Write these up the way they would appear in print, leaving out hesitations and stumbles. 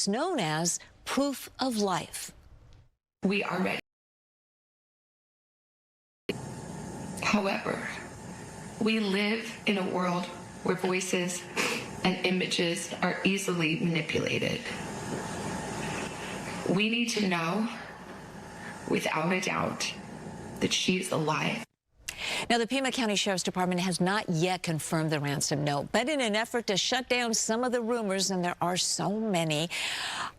what's known as proof of life. We are ready. However, we live in a world where voices and images are easily manipulated. We need to know, without a doubt, that she's alive. Now, the Pima County Sheriff's Department has not yet confirmed the ransom note, but in an effort to shut down some of the rumors, and there are so many,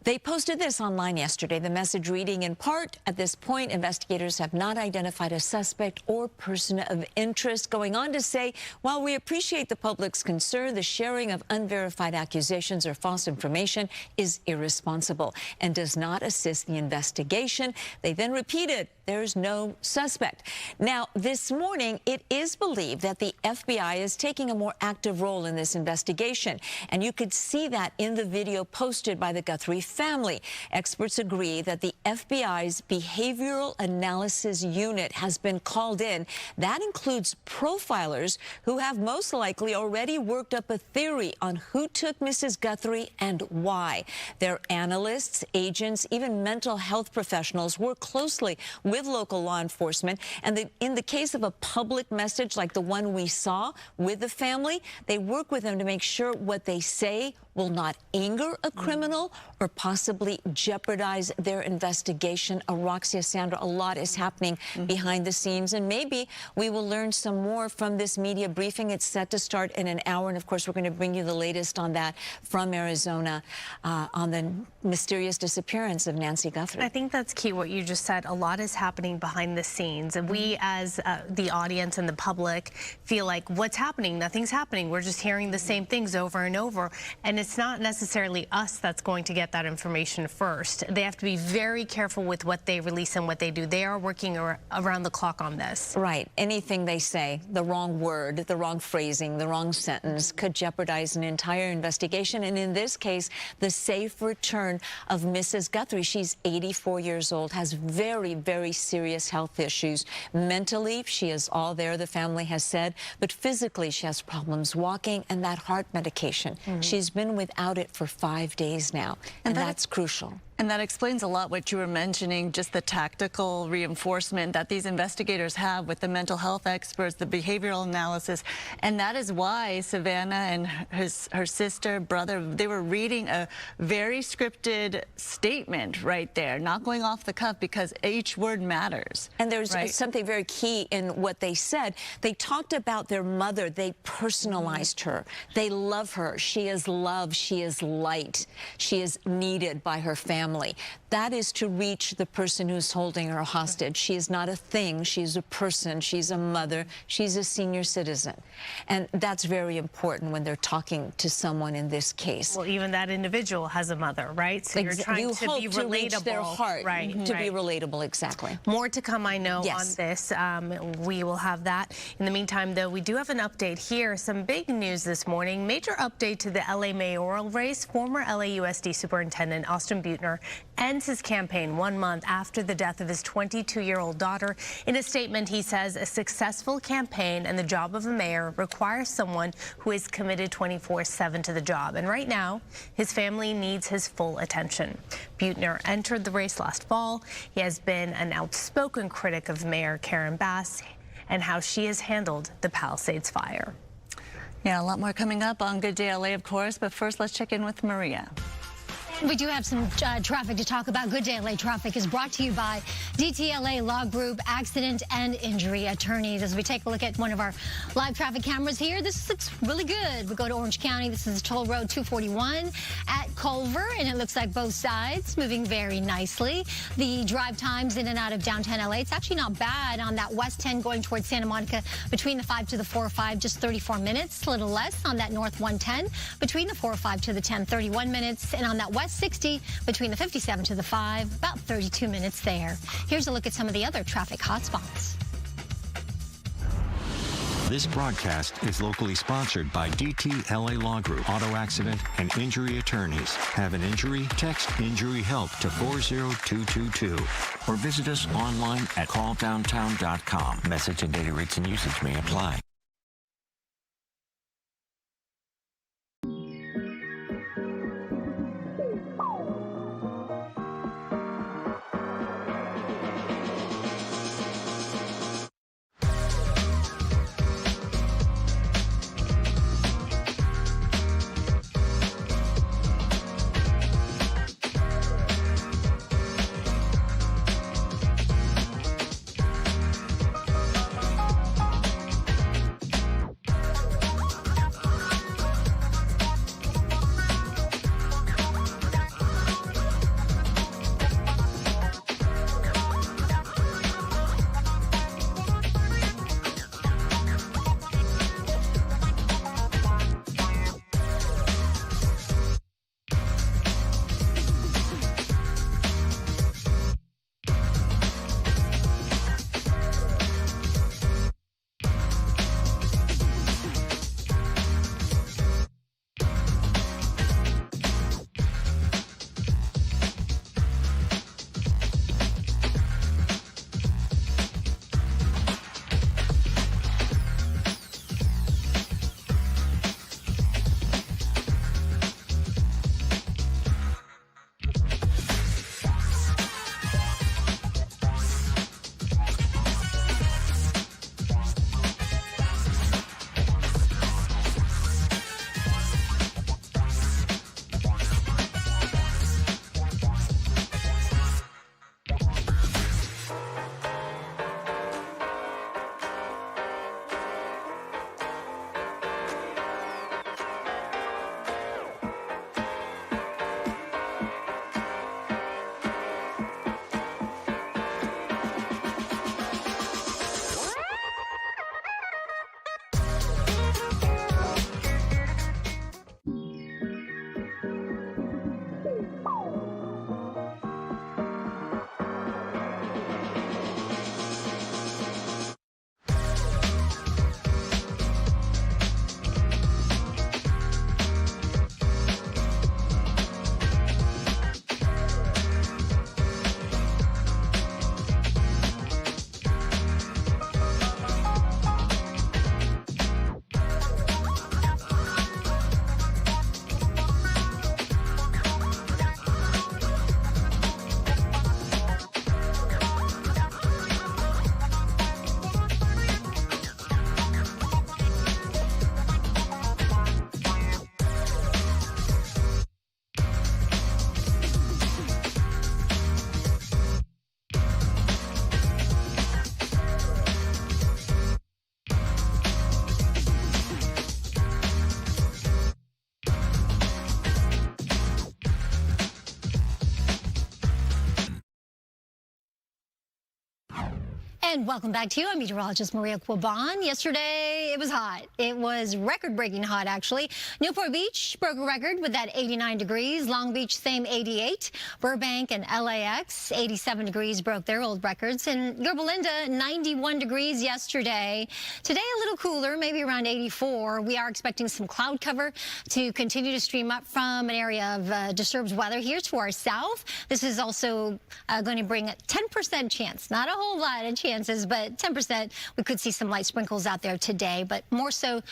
they posted this online yesterday. The message reading in part, "At this point, investigators have not identified a suspect or person of interest," going on to say, "While we appreciate the public's concern, the sharing of unverified accusations or false information is irresponsible and does not assist the investigation." They then repeated, "There's no suspect." Now, this morning, it is believed that the FBI is taking a more active role in this investigation, and you could see that in the video posted by the Guthrie family. Experts agree that the FBI's Behavioral Analysis Unit has been called in. That includes profilers who have most likely already worked up a theory on who took Mrs. Guthrie and why. Their analysts, agents, even mental health professionals work closely with local law enforcement, and in the case of a public message like the one we saw with the family, they work with them to make sure what they say will not anger a criminal or possibly jeopardize their investigation. Roxia, Sandra, a lot is happening behind the scenes, and maybe we will learn some more from this media briefing. It's set to start in an hour, and of course, we're going to bring you the latest on that from Arizona, on the mysterious disappearance of Nancy Guthrie. I think that's key, what you just said. A lot is happening behind the scenes, and we as the audience and the public feel like, what's happening? Nothing's happening. We're just hearing the same things over and over, and it's not necessarily us that's going to get that information first. They have to be very careful with what they release and what they do. They are working around the clock on this. Right. Anything they say, the wrong word, the wrong phrasing, the wrong sentence could jeopardize an entire investigation. And in this case, the safe return of Mrs. Guthrie. She's 84 years old, has very, very serious health issues. Mentally, she is all there, the family has said, but physically she has problems walking and that heart medication. She's been without it for 5 days now, and that's crucial. And that explains a lot what you were mentioning, just the tactical reinforcement that these investigators have with the mental health experts, the behavioral analysis. And that is why Savannah and her sister, brother, they were reading a very scripted statement right there, not going off the cuff, because each word matters. And there's something very key in what they said. They talked about their mother. They personalized her. They love her. She is loved. She is light. She is needed by her family. That is to reach the person who's holding her hostage. She is not a thing. She's a person. She's a mother. She's a senior citizen. And that's very important when they're talking to someone in this case. Well, even that individual has a mother, right? So you're trying to be relatable. Reach their heart, to be relatable, exactly. More to come, I know, on this. We will have that. In the meantime, though, we do have an update here. Some big news this morning. Major update to the LA mayoral race. Former LAUSD Superintendent Austin Buettner ends his campaign 1 month after the death of his 22-year-old daughter. In a statement, he says a successful campaign and the job of a mayor requires someone who is committed 24/7 to the job. And right now, his family needs his full attention. Buettner entered the race last fall. He has been an outspoken critic of Mayor Karen Bass and how she has handled the Palisades fire. Yeah, a lot more coming up on Good Day LA, of course. But first, let's check in with Maria. We do have some traffic to talk about. Good Day LA Traffic is brought to you by DTLA Law Group Accident and Injury Attorneys. As we take a look at one of our live traffic cameras here, this looks really good. We go to Orange County. This is Toll Road 241 at Culver, and it looks like both sides moving very nicely. The drive times in and out of downtown LA, it's actually not bad on that West 10 going towards Santa Monica between the 5 to the 405, just 34 minutes, a little less on that North 110 between the 405 to the 10, 31 minutes, and on that West 60 between the 57 to the 5, about 32 minutes there. Here's a look at some of the other traffic hotspots. This broadcast is locally sponsored by DTLA Law Group, Auto Accident and Injury Attorneys. Have an injury? Text Injury Help to 40222 or visit us online at calldowntown.com. Message and data rates and usage may apply. And welcome back to you. I'm meteorologist Maria Quaban. Yesterday, it was hot. It was record-breaking hot, actually. Newport Beach broke a record with that 89 degrees. Long Beach, same 88. Burbank and LAX, 87 degrees, broke their old records. And Yorba Linda, 91 degrees yesterday. Today, a little cooler, maybe around 84. We are expecting some cloud cover to continue to stream up from an area of disturbed weather here to our south. This is also going to bring a 10% chance, not a whole lot of chances, but 10%. We could see some light sprinkles out there today, but more so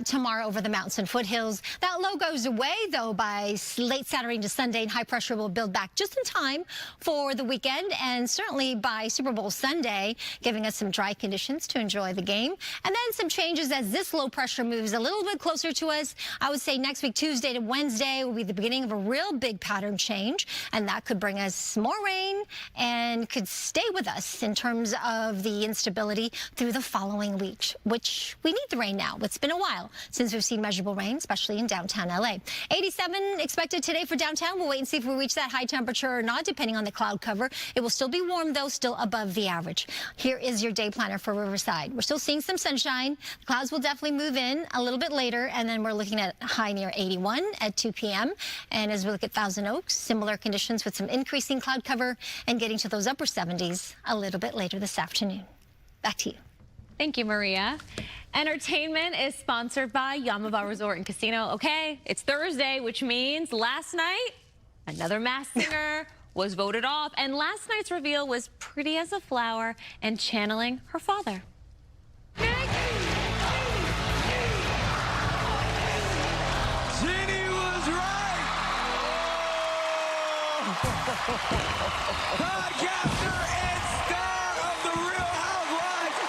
tomorrow over the mountains and foothills. That low goes away, though, by late Saturday to Sunday, and high pressure will build back just in time for the weekend, and certainly by Super Bowl Sunday, giving us some dry conditions to enjoy the game. And then some changes as this low pressure moves a little bit closer to us. I would say next week, Tuesday to Wednesday, will be the beginning of a real big pattern change, and that could bring us more rain and could stay with us in terms of the instability through the following week, which we need the rain now. It's been a while since we've seen measurable rain, especially in downtown LA. 87 expected today for downtown. We'll wait and see if we reach that high temperature or not, depending on the cloud cover. It will still be warm, though, still above the average. Here is your day planner for Riverside. We're still seeing some sunshine. The clouds will definitely move in a little bit later, and then we're looking at a high near 81 at 2 p.m. And as we look at Thousand Oaks, similar conditions with some increasing cloud cover and getting to those upper 70s a little bit later this afternoon. Back to you. Thank you, Maria. Entertainment is sponsored by Yamava Resort and Casino. Okay, it's Thursday, which means last night, another Masked Singer was voted off, and last night's reveal was pretty as a flower and channeling her father. Podcaster and star of The Real Housewives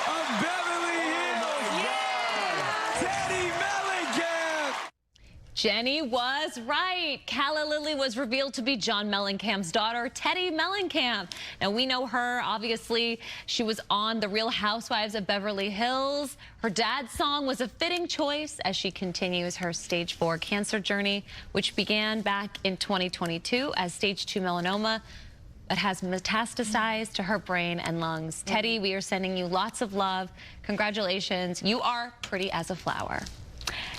of Beverly Hills, Teddy Mellencamp. Jenny was right. Calla Lily was revealed to be John Mellencamp's daughter, Teddy Mellencamp. Now, we know her, obviously. She was on The Real Housewives of Beverly Hills. Her dad's song was a fitting choice as she continues her stage 4 cancer journey, which began back in 2022 as stage 2 melanoma that has metastasized to her brain and lungs. Teddy, we are sending you lots of love. Congratulations. You are pretty as a flower.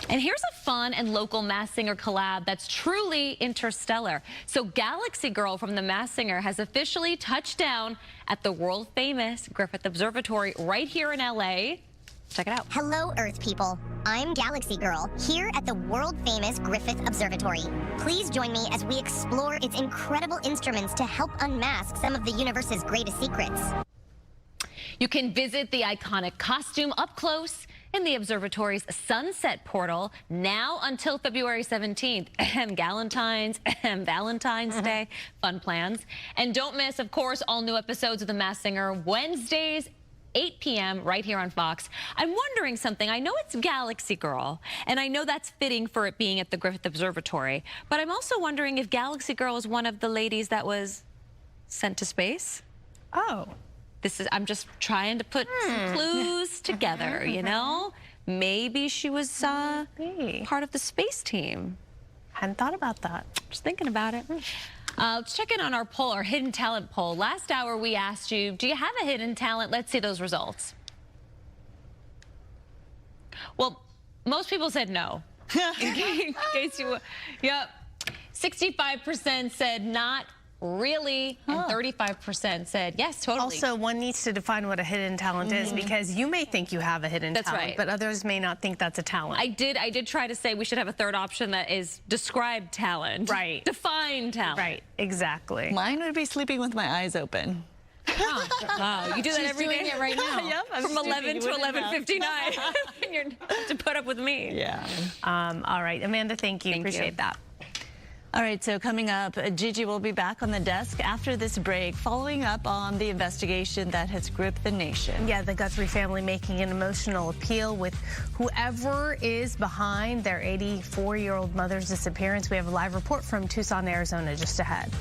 And here's a fun and local Masked Singer collab that's truly interstellar. So Galaxy Girl from the Masked Singer has officially touched down at the world-famous Griffith Observatory right here in LA. Check it out. Hello, Earth people. I'm Galaxy Girl, here at the world-famous Griffith Observatory. Please join me as we explore its incredible instruments to help unmask some of the universe's greatest secrets. You can visit the iconic costume up close in the observatory's sunset portal now until February 17th. Valentine's Day. Fun plans. And don't miss, of course, all new episodes of The Masked Singer Wednesdays, 8 p.m. right here on Fox. I'm wondering something. I know it's Galaxy Girl, and I know that's fitting for it being at the Griffith Observatory, but I'm also wondering if Galaxy Girl is one of the ladies that was sent to space. Oh. I'm just trying to put some clues together, you know? Maybe she was part of the space team. Hadn't thought about that. Just thinking about it. Let's check in on our poll, our hidden talent poll. Last hour we asked you, do you have a hidden talent? Let's see those results. Well, most people said no. In case you, yep. 65% said not really, and 35% said yes, totally. Also, one needs to define what a hidden talent is, because you may think you have a hidden talent, right. but others may not think that's a talent. I did try to say we should have a third option that is describe talent. Right. Define talent. Right, exactly. Mine would be sleeping with my eyes open. Oh, wow, you do that every day. it right now. Yep, I'm From 11 to sleeping. 11:59. You're to put up with me. Yeah. All right, Amanda, thank you. Appreciate that. All right, so coming up, Gigi will be back on the desk after this break, following up on the investigation that has gripped the nation. Yeah, the Guthrie family making an emotional appeal with whoever is behind their 84-year-old mother's disappearance. We have a live report from Tucson, Arizona, just ahead.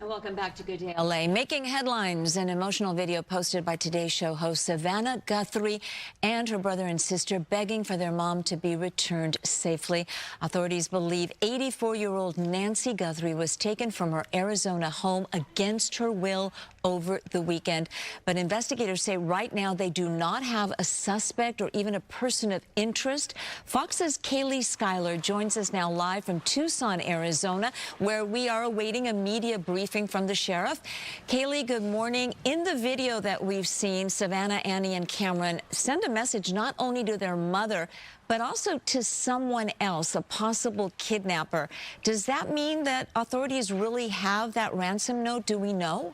Welcome back to Good Day LA. Making headlines, an emotional video posted by Today's Show host Savannah Guthrie and her brother and sister begging for their mom to be returned safely. Authorities believe 84-year-old Nancy Guthrie was taken from her Arizona home against her will over the weekend. But investigators say right now they do not have a suspect or even a person of interest. Fox's Kaylee Schuyler joins us now live from Tucson, Arizona, where we are awaiting a media briefing from the sheriff. Kaylee, good morning. In the video that we've seen, Savannah, Annie, and Cameron send a message not only to their mother, but also to someone else, a possible kidnapper. Does that mean that authorities really have that ransom note? Do we know?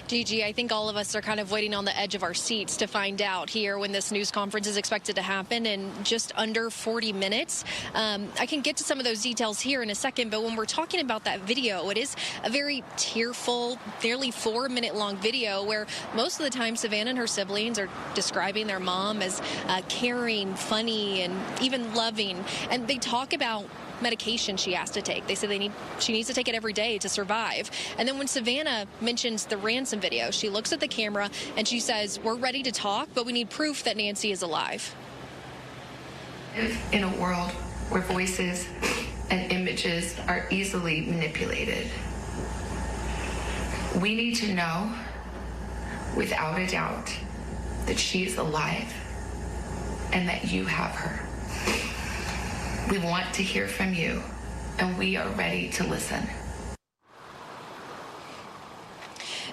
Gigi, I think all of us are kind of waiting on the edge of our seats to find out here when this news conference is expected to happen in just under 40 minutes. I can get to some of those details here in a second, but when we're talking about that video, it is a very tearful, nearly 4-minute long video where most of the time Savannah and her siblings are describing their mom as caring, funny, and even loving. And they talk about medication she has to take. They say she needs to take it every day to survive. And then when Savannah mentions the ransom video, she looks at the camera and she says, "We're ready to talk, but we need proof that Nancy is alive." In a world where voices and images are easily manipulated, we need to know without a doubt that she is alive and that you have her. We want to hear from you, and we are ready to listen.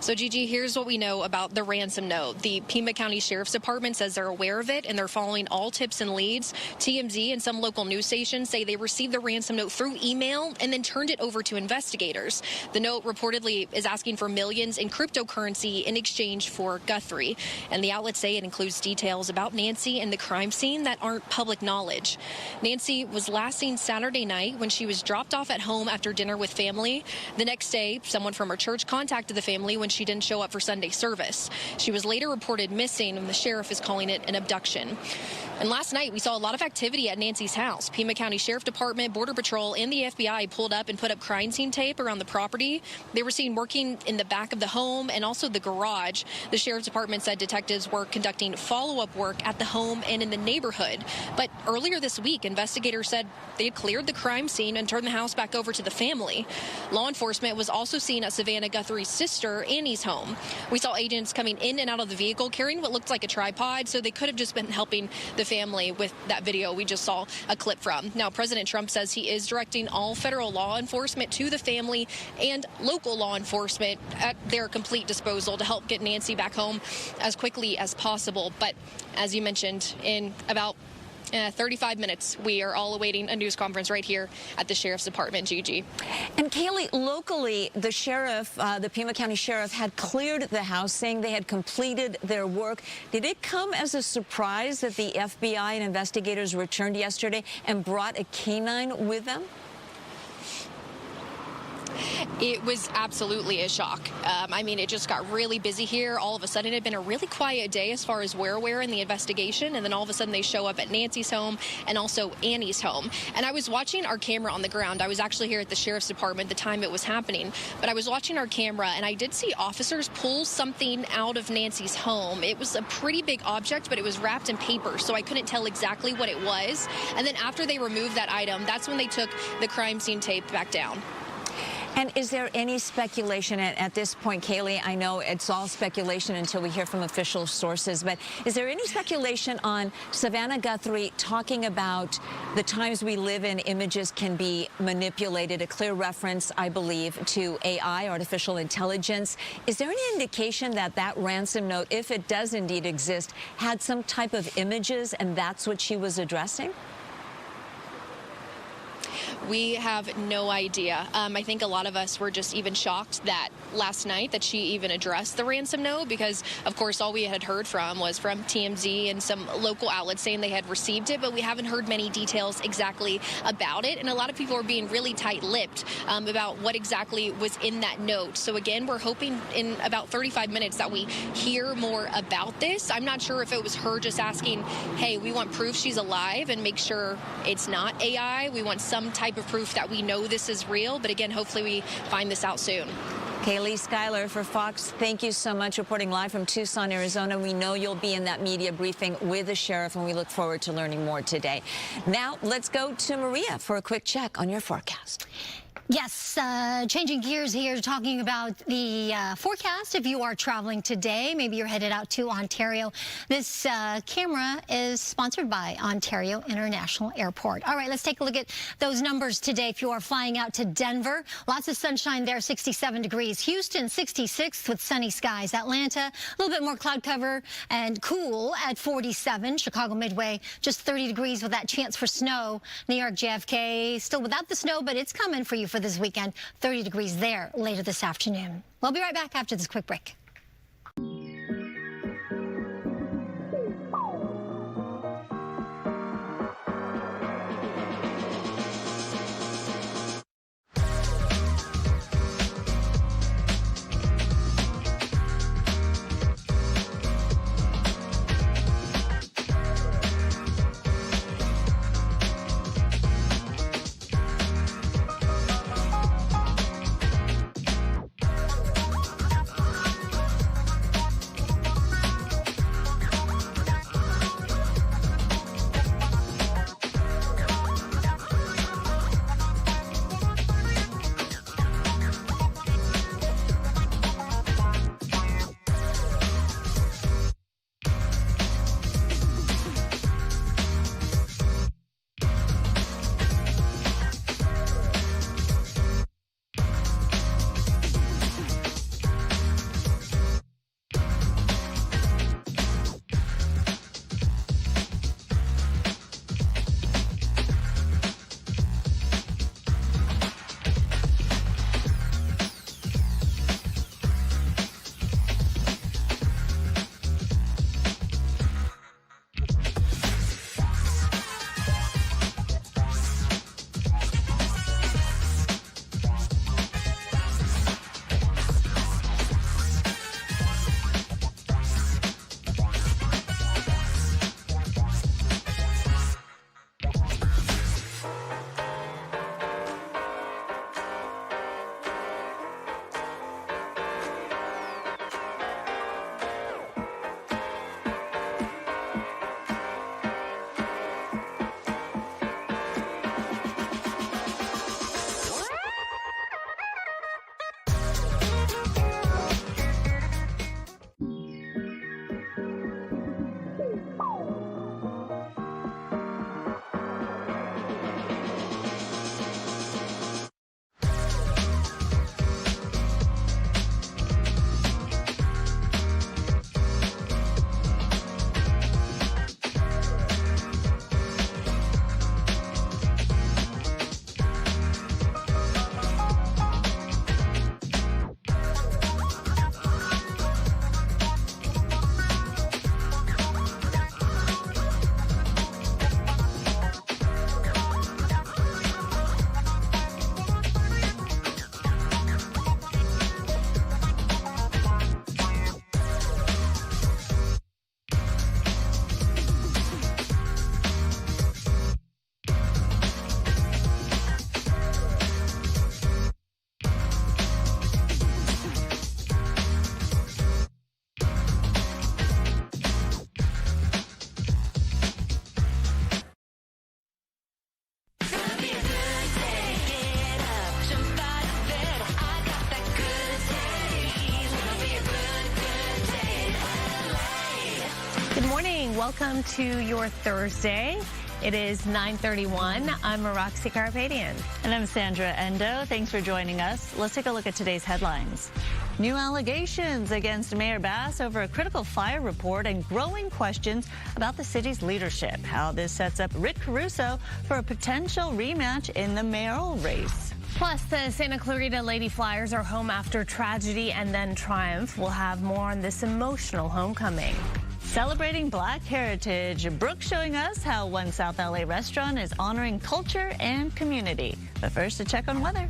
So, Gigi, here's what we know about the ransom note. The Pima County Sheriff's Department says they're aware of it and they're following all tips and leads. TMZ and some local news stations say they received the ransom note through email and then turned it over to investigators. The note reportedly is asking for millions in cryptocurrency in exchange for Guthrie. And the outlets say it includes details about Nancy and the crime scene that aren't public knowledge. Nancy was last seen Saturday night when she was dropped off at home after dinner with family. The next day, someone from her church contacted the family when she didn't show up for Sunday service. She was later reported missing, and the sheriff is calling it an abduction. And last night, we saw a lot of activity at Nancy's house. Pima County Sheriff Department, Border Patrol, and the FBI pulled up and put up crime scene tape around the property. They were seen working in the back of the home and also the garage. The Sheriff's Department said detectives were conducting follow-up work at the home and in the neighborhood. But earlier this week, investigators said they had cleared the crime scene and turned the house back over to the family. Law enforcement was also seen at Savannah Guthrie's sister, Annie's home. We saw agents coming in and out of the vehicle carrying what looked like a tripod, so they could have just been helping the family with that video we just saw a clip from. Now, President Trump says he is directing all federal law enforcement to the family and local law enforcement at their complete disposal to help get Nancy back home as quickly as possible. But as you mentioned, in about 35 minutes, we are all awaiting a news conference right here at the Sheriff's Department, Gigi. And Kaylee, locally, the sheriff, the Pima County Sheriff, had cleared the house, saying they had completed their work. Did it come as a surprise that the FBI and investigators returned yesterday and brought a canine with them? It was absolutely a shock. I mean, it just got really busy here. All of a sudden, it had been a really quiet day as far as where we're in the investigation. And then all of a sudden, they show up at Nancy's home and also Annie's home. And I was watching our camera on the ground. I was actually here at the Sheriff's Department the time it was happening. But I was watching our camera, and I did see officers pull something out of Nancy's home. It was a pretty big object, but it was wrapped in paper, so I couldn't tell exactly what it was. And then after they removed that item, that's when they took the crime scene tape back down. And is there any speculation at this point, Kaylee? I know it's all speculation until we hear from official sources, but is there any speculation on Savannah Guthrie talking about the times we live in, images can be manipulated, a clear reference, I believe, to AI, artificial intelligence? Is there any indication that that ransom note, if it does indeed exist, had some type of images and that's what she was addressing? We have no idea. I think a lot of us were just even shocked that last night that she even addressed the ransom note, because, of course, all we had heard from was from TMZ and some local outlets saying they had received it, but we haven't heard many details exactly about it. And a lot of people are being really tight-lipped about what exactly was in that note. So, again, we're hoping in about 35 minutes that we hear more about this. I'm not sure if it was her just asking, hey, we want proof she's alive and make sure it's not AI. We want some type type of proof that we know this is real. But again, hopefully we find this out soon. Kaylee Schuyler for Fox, thank you so much, reporting live from Tucson, Arizona. We know you'll be in that media briefing with the sheriff, and we look forward to learning more today. Now, let's go to Maria for a quick check on your forecast. Yes, changing gears here, talking about the forecast. If you are traveling today, maybe you're headed out to Ontario. This camera is sponsored by Ontario International Airport. All right, let's take a look at those numbers today. If you are flying out to Denver, lots of sunshine there, 67 degrees. Houston, 66 with sunny skies. Atlanta, a little bit more cloud cover and cool at 47. Chicago Midway, just 30 degrees with that chance for snow. New York JFK, still without the snow, but it's coming for you for this weekend. 30 degrees there later this afternoon. We'll be right back after this quick break. Welcome to your Thursday. It is 9:31. I'm Roxy Carpadian. And I'm Sandra Endo. Thanks for joining us. Let's take a look at today's headlines. New allegations against Mayor Bass over a critical fire report and growing questions about the city's leadership. How this sets up Rick Caruso for a potential rematch in the mayoral race. Plus, the Santa Clarita Lady Flyers are home after tragedy and then triumph. We'll have more on this emotional homecoming. Celebrating Black heritage, Brooke showing us how one South LA restaurant is honoring culture and community. But first, a check on weather.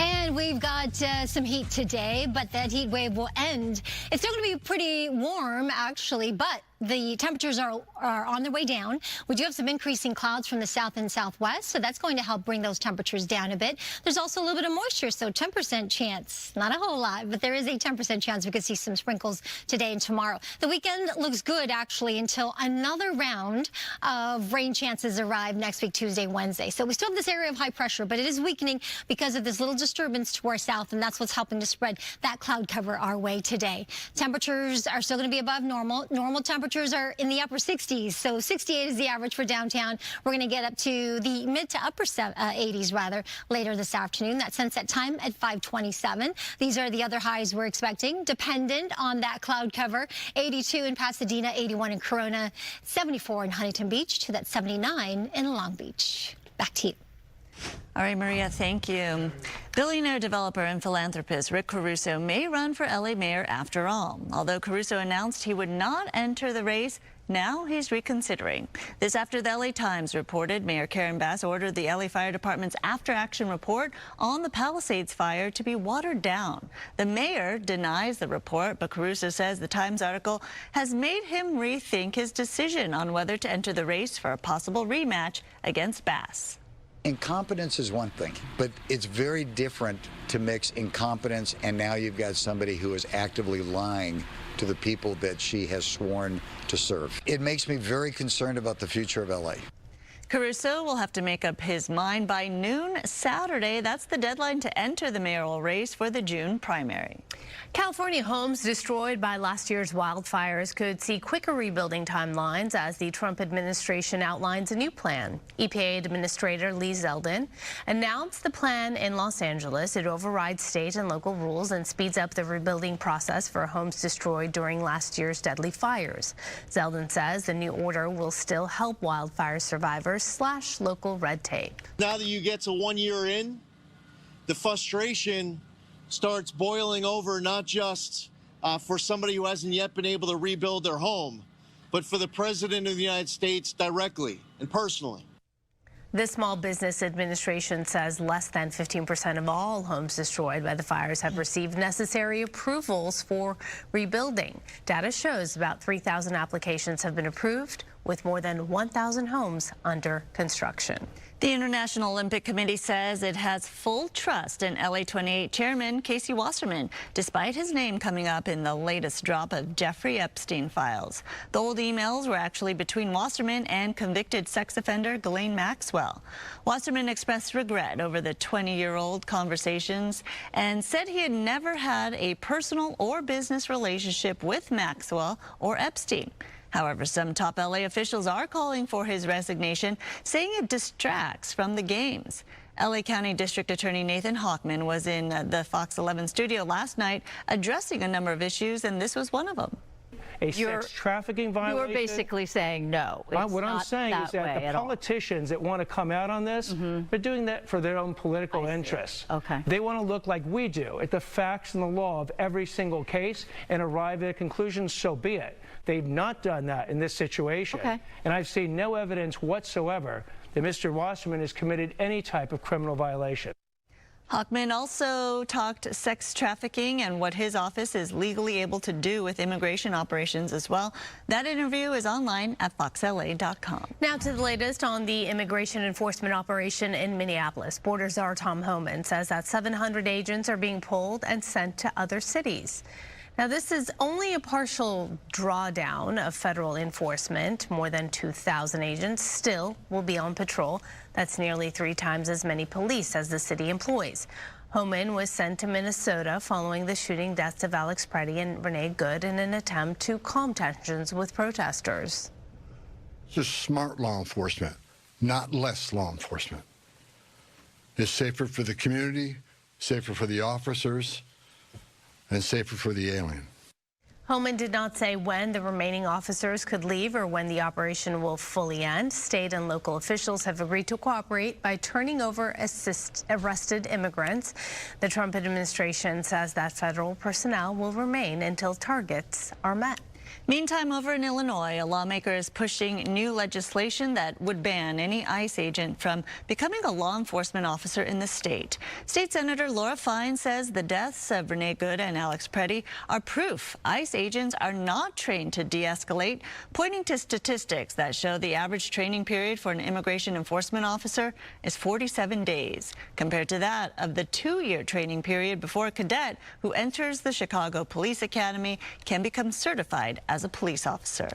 And we've got some heat today, but that heat wave will end. It's still going to be pretty warm, actually, but the temperatures are on their way down. We do have some increasing clouds from the south and southwest, so that's going to help bring those temperatures down a bit. There's also a little bit of moisture, so 10% chance. Not a whole lot, but there is a 10% chance we could see some sprinkles today and tomorrow. The weekend looks good, actually, until another round of rain chances arrive next week, Tuesday, Wednesday. So we still have this area of high pressure, but it is weakening because of this little disturbance to our south, and that's what's helping to spread that cloud cover our way today. Temperatures are still going to be above normal. Normal temperatures are in the upper 60s, so 68 is the average for downtown. We're going to get up to the mid to upper 80s, rather, later this afternoon. That sunset time at 5:27. These are the other highs we're expecting, dependent on that cloud cover. 82 in Pasadena, 81 in Corona, 74 in Huntington Beach, to that 79 in Long Beach. Back to you. All right, Maria, thank you. Billionaire developer and philanthropist Rick Caruso may run for LA mayor after all. Although Caruso announced he would not enter the race, now he's reconsidering. This after the LA Times reported Mayor Karen Bass ordered the LA Fire Department's after-action report on the Palisades fire to be watered down. The mayor denies the report, but Caruso says the Times article has made him rethink his decision on whether to enter the race for a possible rematch against Bass. Incompetence is one thing, but it's very different to mix incompetence and now you've got somebody who is actively lying to the people that she has sworn to serve. It makes me very concerned about the future of LA. Caruso will have to make up his mind by noon Saturday. That's the deadline to enter the mayoral race for the June primary. California homes destroyed by last year's wildfires could see quicker rebuilding timelines as the Trump administration outlines a new plan. EPA Administrator Lee Zeldin announced the plan in Los Angeles. It overrides state and local rules and speeds up the rebuilding process for homes destroyed during last year's deadly fires. Zeldin says the new order will still help wildfire survivors slash local red tape. Now that you get to 1 year in, the frustration starts boiling over, not just for somebody who hasn't yet been able to rebuild their home, but for the President of the United States directly and personally. The Small Business Administration says less than 15% of all homes destroyed by the fires have received necessary approvals for rebuilding. Data shows about 3,000 applications have been approved, with more than 1,000 homes under construction. The International Olympic Committee says it has full trust in LA28 Chairman Casey Wasserman, despite his name coming up in the latest drop of Jeffrey Epstein files. The old emails were actually between Wasserman and convicted sex offender Ghislaine Maxwell. Wasserman expressed regret over the 20-year-old conversations and said he had never had a personal or business relationship with Maxwell or Epstein. However, some top LA officials are calling for his resignation, saying it distracts from the games. LA County District Attorney Nathan Hochman was in the Fox 11 studio last night addressing a number of issues, and this was one of them. A sex trafficking violation. You're basically saying no. What I'm saying is that the politicians that want to come out on this, they're doing that for their own political interests. Okay. They want to look like we do at the facts and the law of every single case and arrive at a conclusion, so be it. They've not done that in this situation. Okay. And I've seen no evidence whatsoever that Mr. Wasserman has committed any type of criminal violation. Hochman also talked sex trafficking and what his office is legally able to do with immigration operations as well. That interview is online at foxla.com. Now to the latest on the immigration enforcement operation in Minneapolis. Border Czar Tom Homan says that 700 agents are being pulled and sent to other cities. Now, this is only a partial drawdown of federal enforcement. More than 2,000 agents still will be on patrol. That's nearly 3 times as many police as the city employs. Homan was sent to Minnesota following the shooting deaths of Alex Preddy and Renee Good in an attempt to calm tensions with protesters. It's smart law enforcement, not less law enforcement. It's safer for the community, safer for the officers, and safer for the alien. Homan did not say when the remaining officers could leave or when the operation will fully end. State and local officials have agreed to cooperate by turning over arrested immigrants. The Trump administration says that federal personnel will remain until targets are met. Meantime, over in Illinois, a lawmaker is pushing new legislation that would ban any ICE agent from becoming a law enforcement officer in the state. State Senator Laura Fine says the deaths of Renee Good and Alex Preddy are proof ICE agents are not trained to de-escalate, pointing to statistics that show the average training period for an immigration enforcement officer is 47 days, compared to that of the 2-year training period before a cadet who enters the Chicago Police Academy can become certified as a police officer.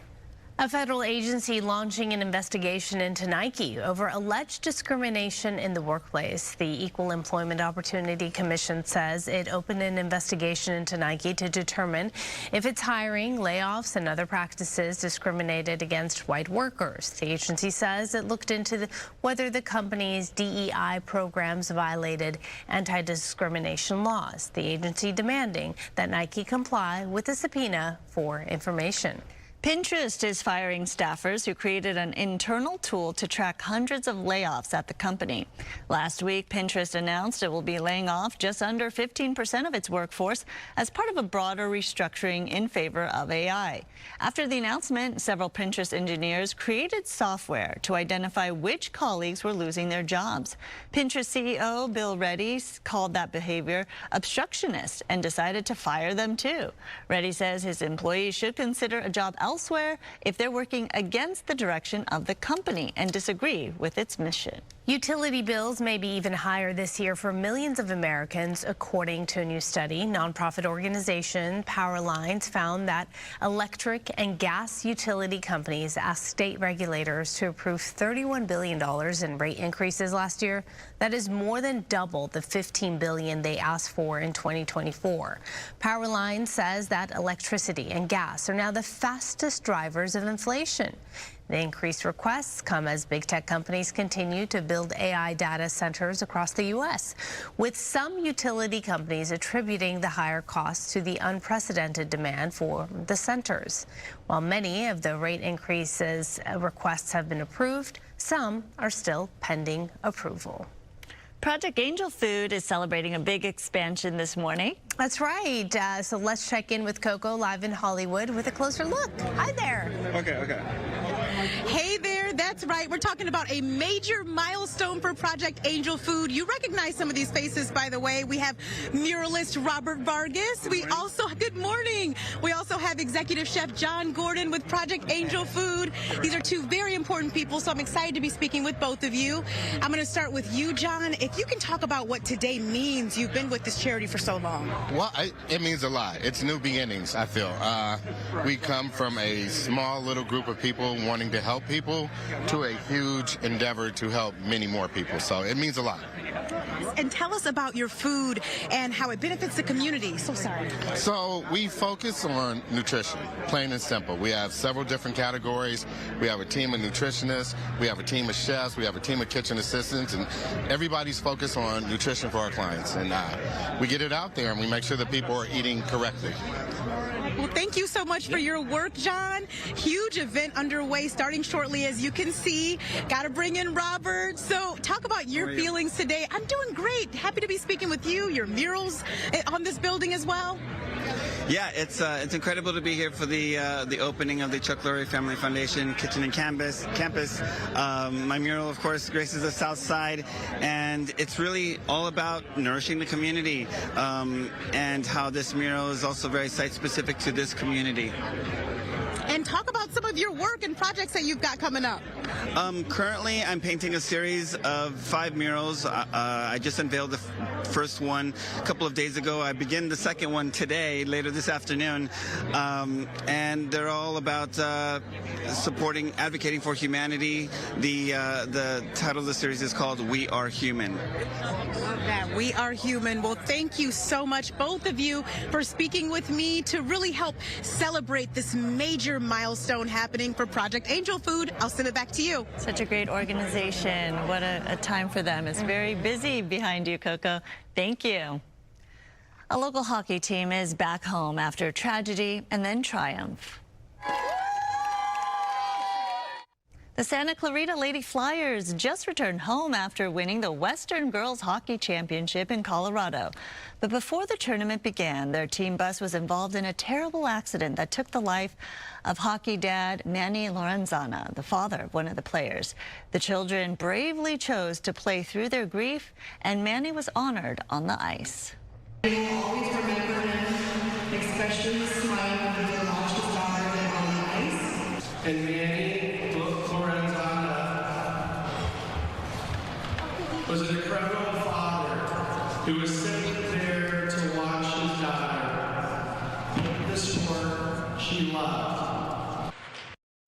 A federal agency launching an investigation into Nike over alleged discrimination in the workplace. The Equal Employment Opportunity Commission says it opened an investigation into Nike to determine if its hiring, layoffs, and other practices discriminated against white workers. The agency says it looked into whether the company's DEI programs violated anti-discrimination laws. The agency demanding that Nike comply with a subpoena for information. Pinterest is firing staffers who created an internal tool to track hundreds of layoffs at the company. Last week, Pinterest announced it will be laying off just under 15% of its workforce as part of a broader restructuring in favor of AI. After the announcement, several Pinterest engineers created software to identify which colleagues were losing their jobs. Pinterest CEO Bill Reddy called that behavior obstructionist and decided to fire them too. Reddy says his employees should consider a job elsewhere if they're working against the direction of the company and disagree with its mission. Utility bills may be even higher this year for millions of Americans, according to a new study. Nonprofit organization Power Lines found that electric and gas utility companies asked state regulators to approve $31 billion in rate increases last year. That is more than double the $15 billion they asked for in 2024. Power Lines says that electricity and gas are now the fastest drivers of inflation. The increased requests come as big tech companies continue to build AI data centers across the U.S., with some utility companies attributing the higher costs to the unprecedented demand for the centers. While many of the rate increases requests have been approved, some are still pending approval. Project Angel Food is celebrating a big expansion this morning. That's right. So let's check in with Coco live in Hollywood with a closer look. Hi there. Okay. Hey there, that's right. We're talking about a major milestone for Project Angel Food. You recognize some of these faces, by the way. We have muralist Robert Vargas. Good morning. We also have executive chef John Gordon with Project Angel Food. These are two very important people, so I'm excited to be speaking with both of you. I'm going to start with you, John. If you can talk about what today means. You've been with this charity for so long. Well, it means a lot. It's new beginnings, I feel. We come from a small little group of people wanting to help people to a huge endeavor to help many more people. So it means a lot. And tell us about your food and how it benefits the community. So sorry. So we focus on nutrition, plain and simple. We have several different categories. We have a team of nutritionists. We have a team of chefs. We have a team of kitchen assistants. And everybody's focused on nutrition for our clients. And we get it out there and we make sure that people are eating correctly. Well, thank you so much for your work, John. Huge event underway starting shortly, as you can see. Got to bring in Robert. So talk about your feelings today. I'm doing great. Happy to be speaking with you. Your murals on this building as well. Yeah, it's incredible to be here for the opening of the Chuck Lorre Family Foundation Kitchen and Campus. My mural, of course, graces the South Side, and it's really all about nourishing the community and how this mural is also very site-specific to this community. And talk about some of your work and projects that you've got coming up. Currently, I'm painting a series of 5 murals. I just unveiled the first one a couple of days ago. I begin the second one today, later this afternoon. And they're all about advocating for humanity. The title of the series is called We Are Human. Love that. We are human. Well, thank you so much, both of you, for speaking with me to really help celebrate this major milestone happening for Project Angel Food. I'll send it back to you. Such a great organization. What a time for them. It's very busy behind you, Coco. Thank you. A local hockey team is back home after tragedy and then triumph. The Santa Clarita Lady Flyers just returned home after winning the Western Girls Hockey Championship in Colorado. But before the tournament began, their team bus was involved in a terrible accident that took the life of hockey dad Manny Lorenzana, the father of one of the players. The children bravely chose to play through their grief, and Manny was honored on the ice. They will always remember him, especially smiling when he watched his daughter live on the ice. And Manny Lorenzana was an incredible father who was sitting there to watch his daughter play the sport she loved.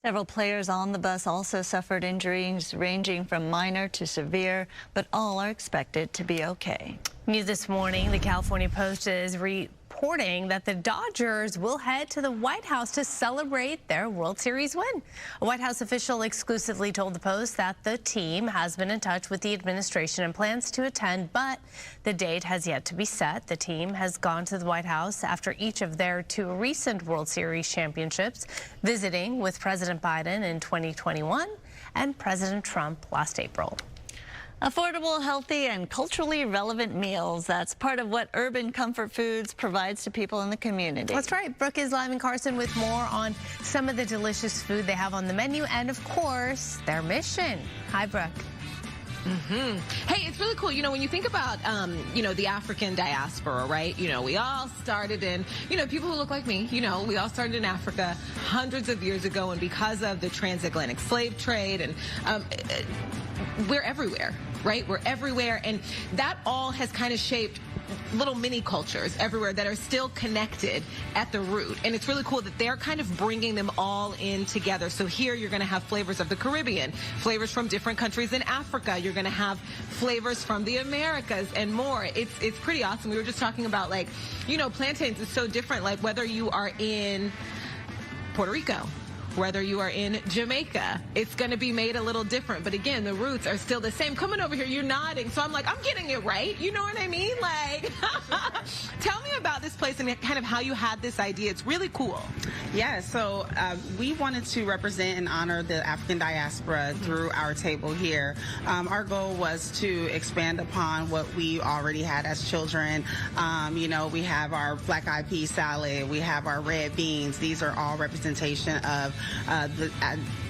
Several players on the bus also suffered injuries ranging from minor to severe, but all are expected to be okay. New this morning, the California Post is reporting that the Dodgers will head to the White House to celebrate their World Series win. A White House official exclusively told the Post that the team has been in touch with the administration and plans to attend, but the date has yet to be set. The team has gone to the White House after each of their 2 recent World Series championships, visiting with President Biden in 2021 and President Trump last April. Affordable, healthy, and culturally relevant meals. That's part of what Urban Comfort Foods provides to people in the community. That's right. Brooke is live in Carson with more on some of the delicious food they have on the menu and, of course, their mission. Hi, Brooke. Hey, it's really cool. You know, when you think about, the African diaspora, right? You know, we all started in, people who look like me, we all started in Africa hundreds of years ago. And because of the transatlantic slave trade and we're everywhere, right? We're everywhere. And that all has kind of shaped little mini cultures everywhere that are still connected at the root. And it's really cool that they're kind of bringing them all in together. So here you're going to have flavors of the Caribbean, flavors from different countries in Africa. You're going to have flavors from the Americas and more. It's pretty awesome. We were just talking about, like, plantains is so different, like whether you are in Puerto Rico, whether you are in Jamaica, it's going to be made a little different. But again, the roots are still the same. Coming over here, you're nodding. So I'm like, I'm getting it right. You know what I mean? Like, tell me about this place and kind of how you had this idea. It's really cool. Yeah, so we wanted to represent and honor the African diaspora through our table here. Our goal was to expand upon what we already had as children. We have our black eyed pea salad. We have our red beans. These are all representation of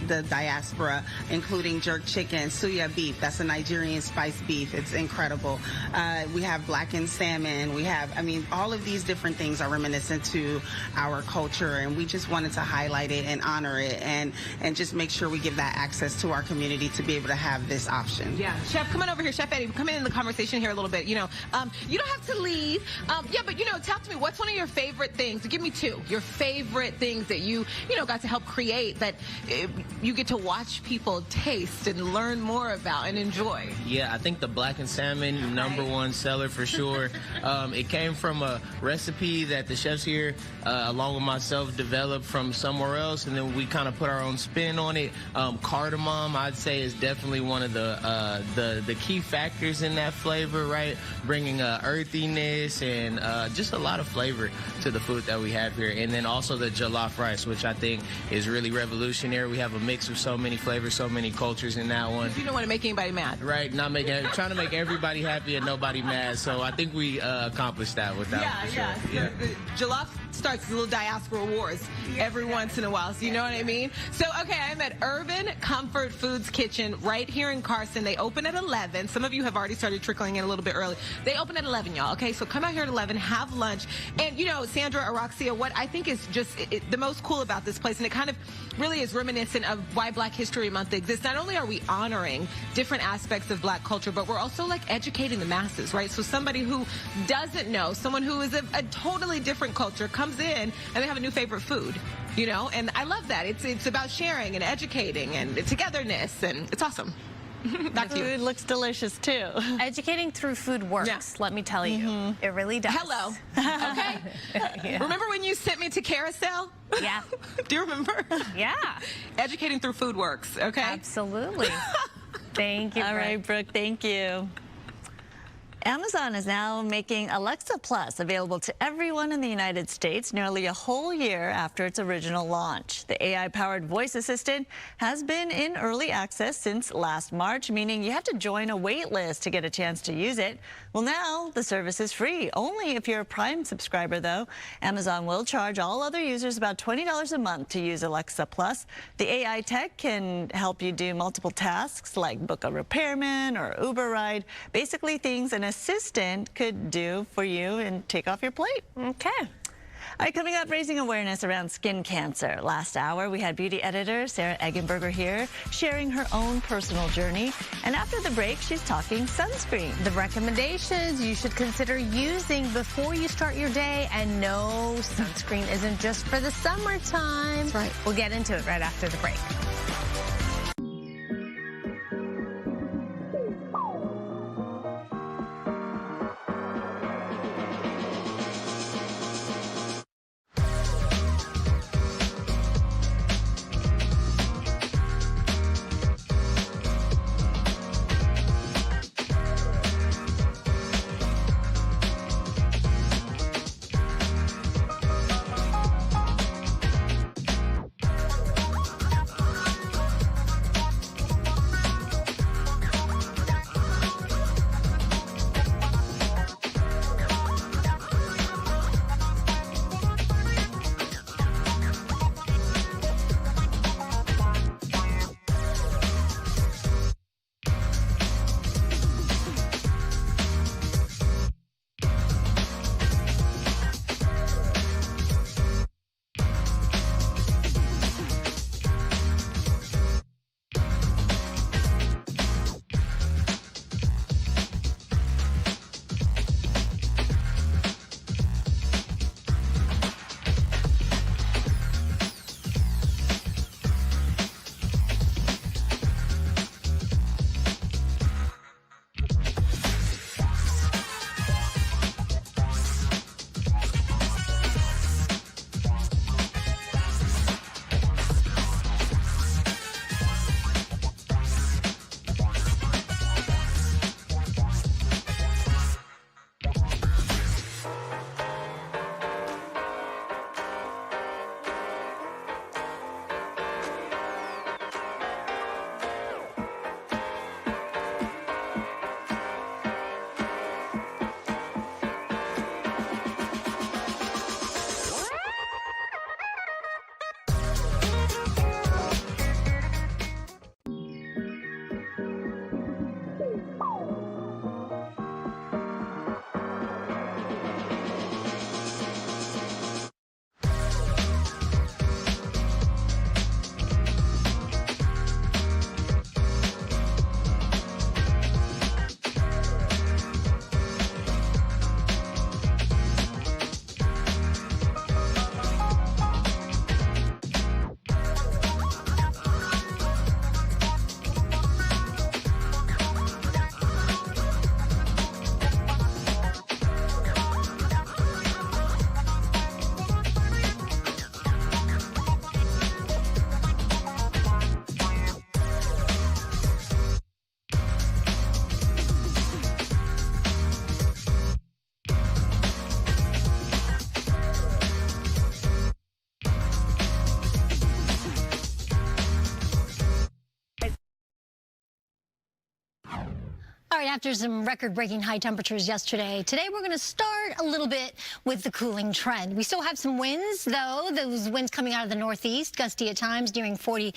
the diaspora, including jerk chicken, suya beef. That's a Nigerian spiced beef. It's incredible. We have blackened salmon. We have, all of these different things are reminiscent to our culture, and we just wanted to highlight it and honor it and just make sure we give that access to our community to be able to have this option. Yeah. Chef, come on over here. Chef Eddie, come in the conversation here a little bit. You don't have to leave. But, talk to me. What's one of your favorite things? Give me 2. Your favorite things that you got to help create that you get to watch people taste and learn more about and enjoy. Yeah, I think the blackened salmon, #1 seller for sure. It came from a recipe that the chefs here, along with myself, developed from somewhere else, and then we kind of put our own spin on it. Cardamom, I'd say, is definitely one of the key factors in that flavor, right? Bringing earthiness and just a lot of flavor to the food that we have here. And then also the jollof rice, which I think is really revolutionary. We have a mix of so many flavors, so many cultures in that one. You don't want to make anybody mad. Right, trying to make everybody happy and nobody mad. So I think we accomplished that with that one for sure. Yeah. The jollof starts little diaspora wars every once in a while, so you know what I mean? So, okay, I'm at Urban Comfort Foods Kitchen right here in Carson. They open at 11. Some of you have already started trickling in a little bit early. They open at 11, y'all, okay? So come out here at 11, have lunch. And, Sandra, Araxia, what I think is just the most cool about this place, and it kind of really is reminiscent of why Black History Month exists. Not only are we honoring different aspects of Black culture, but we're also, like, educating the masses, right? So somebody who doesn't know, someone who is a totally different culture comes in and they have a new favorite food, and I love that. It's about sharing and educating and togetherness, and it's awesome. The food looks delicious too. Educating through food works, let me tell you. It really does. Hello. Okay. Yeah. Remember when you sent me to Carousel? Yeah. Do you remember? Yeah. Educating through food works, okay? Absolutely. Thank you, All right, Brooke, thank you. Amazon is now making Alexa Plus available to everyone in the United States nearly a whole year after its original launch. The AI-powered voice assistant has been in early access since last March, meaning you have to join a wait list to get a chance to use it. Well, now the service is free, only if you're a Prime subscriber, though. Amazon will charge all other users about $20 a month to use Alexa Plus. The AI tech can help you do multiple tasks like book a repairman or Uber ride, basically things an assistant could do for you and take off your plate. Okay. All right, coming up, raising awareness around skin cancer. Last hour, we had beauty editor Sarah Eggenberger here, sharing her own personal journey. And after the break, she's talking sunscreen. The recommendations you should consider using before you start your day. And no, sunscreen isn't just for the summertime. That's right. We'll get into it right after the break. All right, after some record-breaking high temperatures yesterday, today we're going to start a little bit with the cooling trend. We still have some winds, though. Those winds coming out of the northeast, gusty at times, nearing 40+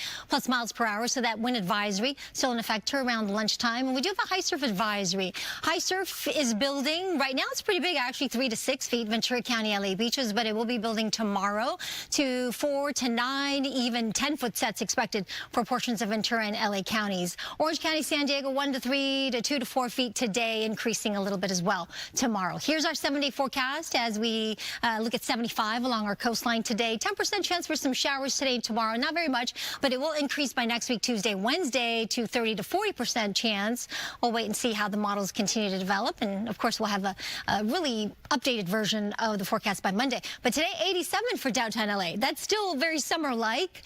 miles per hour. So that wind advisory still in effect to around lunchtime. And we do have a high surf advisory. High surf is building. Right now it's pretty big, actually 3 to 6 feet, Ventura County, LA beaches, but it will be building tomorrow to 4 to 9, even 10-foot sets expected for portions of Ventura and LA counties. Orange County, San Diego, 1 to 3 to 2 to 4 feet today, increasing a little bit as well tomorrow. Here's our 7-day forecast as we look at 75 along our coastline today. 10% chance for some showers today and tomorrow. Not very much, but it will increase by next week, Tuesday, Wednesday, to 30 to 40% chance. We'll wait and see how the models continue to develop. And of course, we'll have a really updated version of the forecast by Monday. But today, 87 for downtown LA. That's still very summer-like.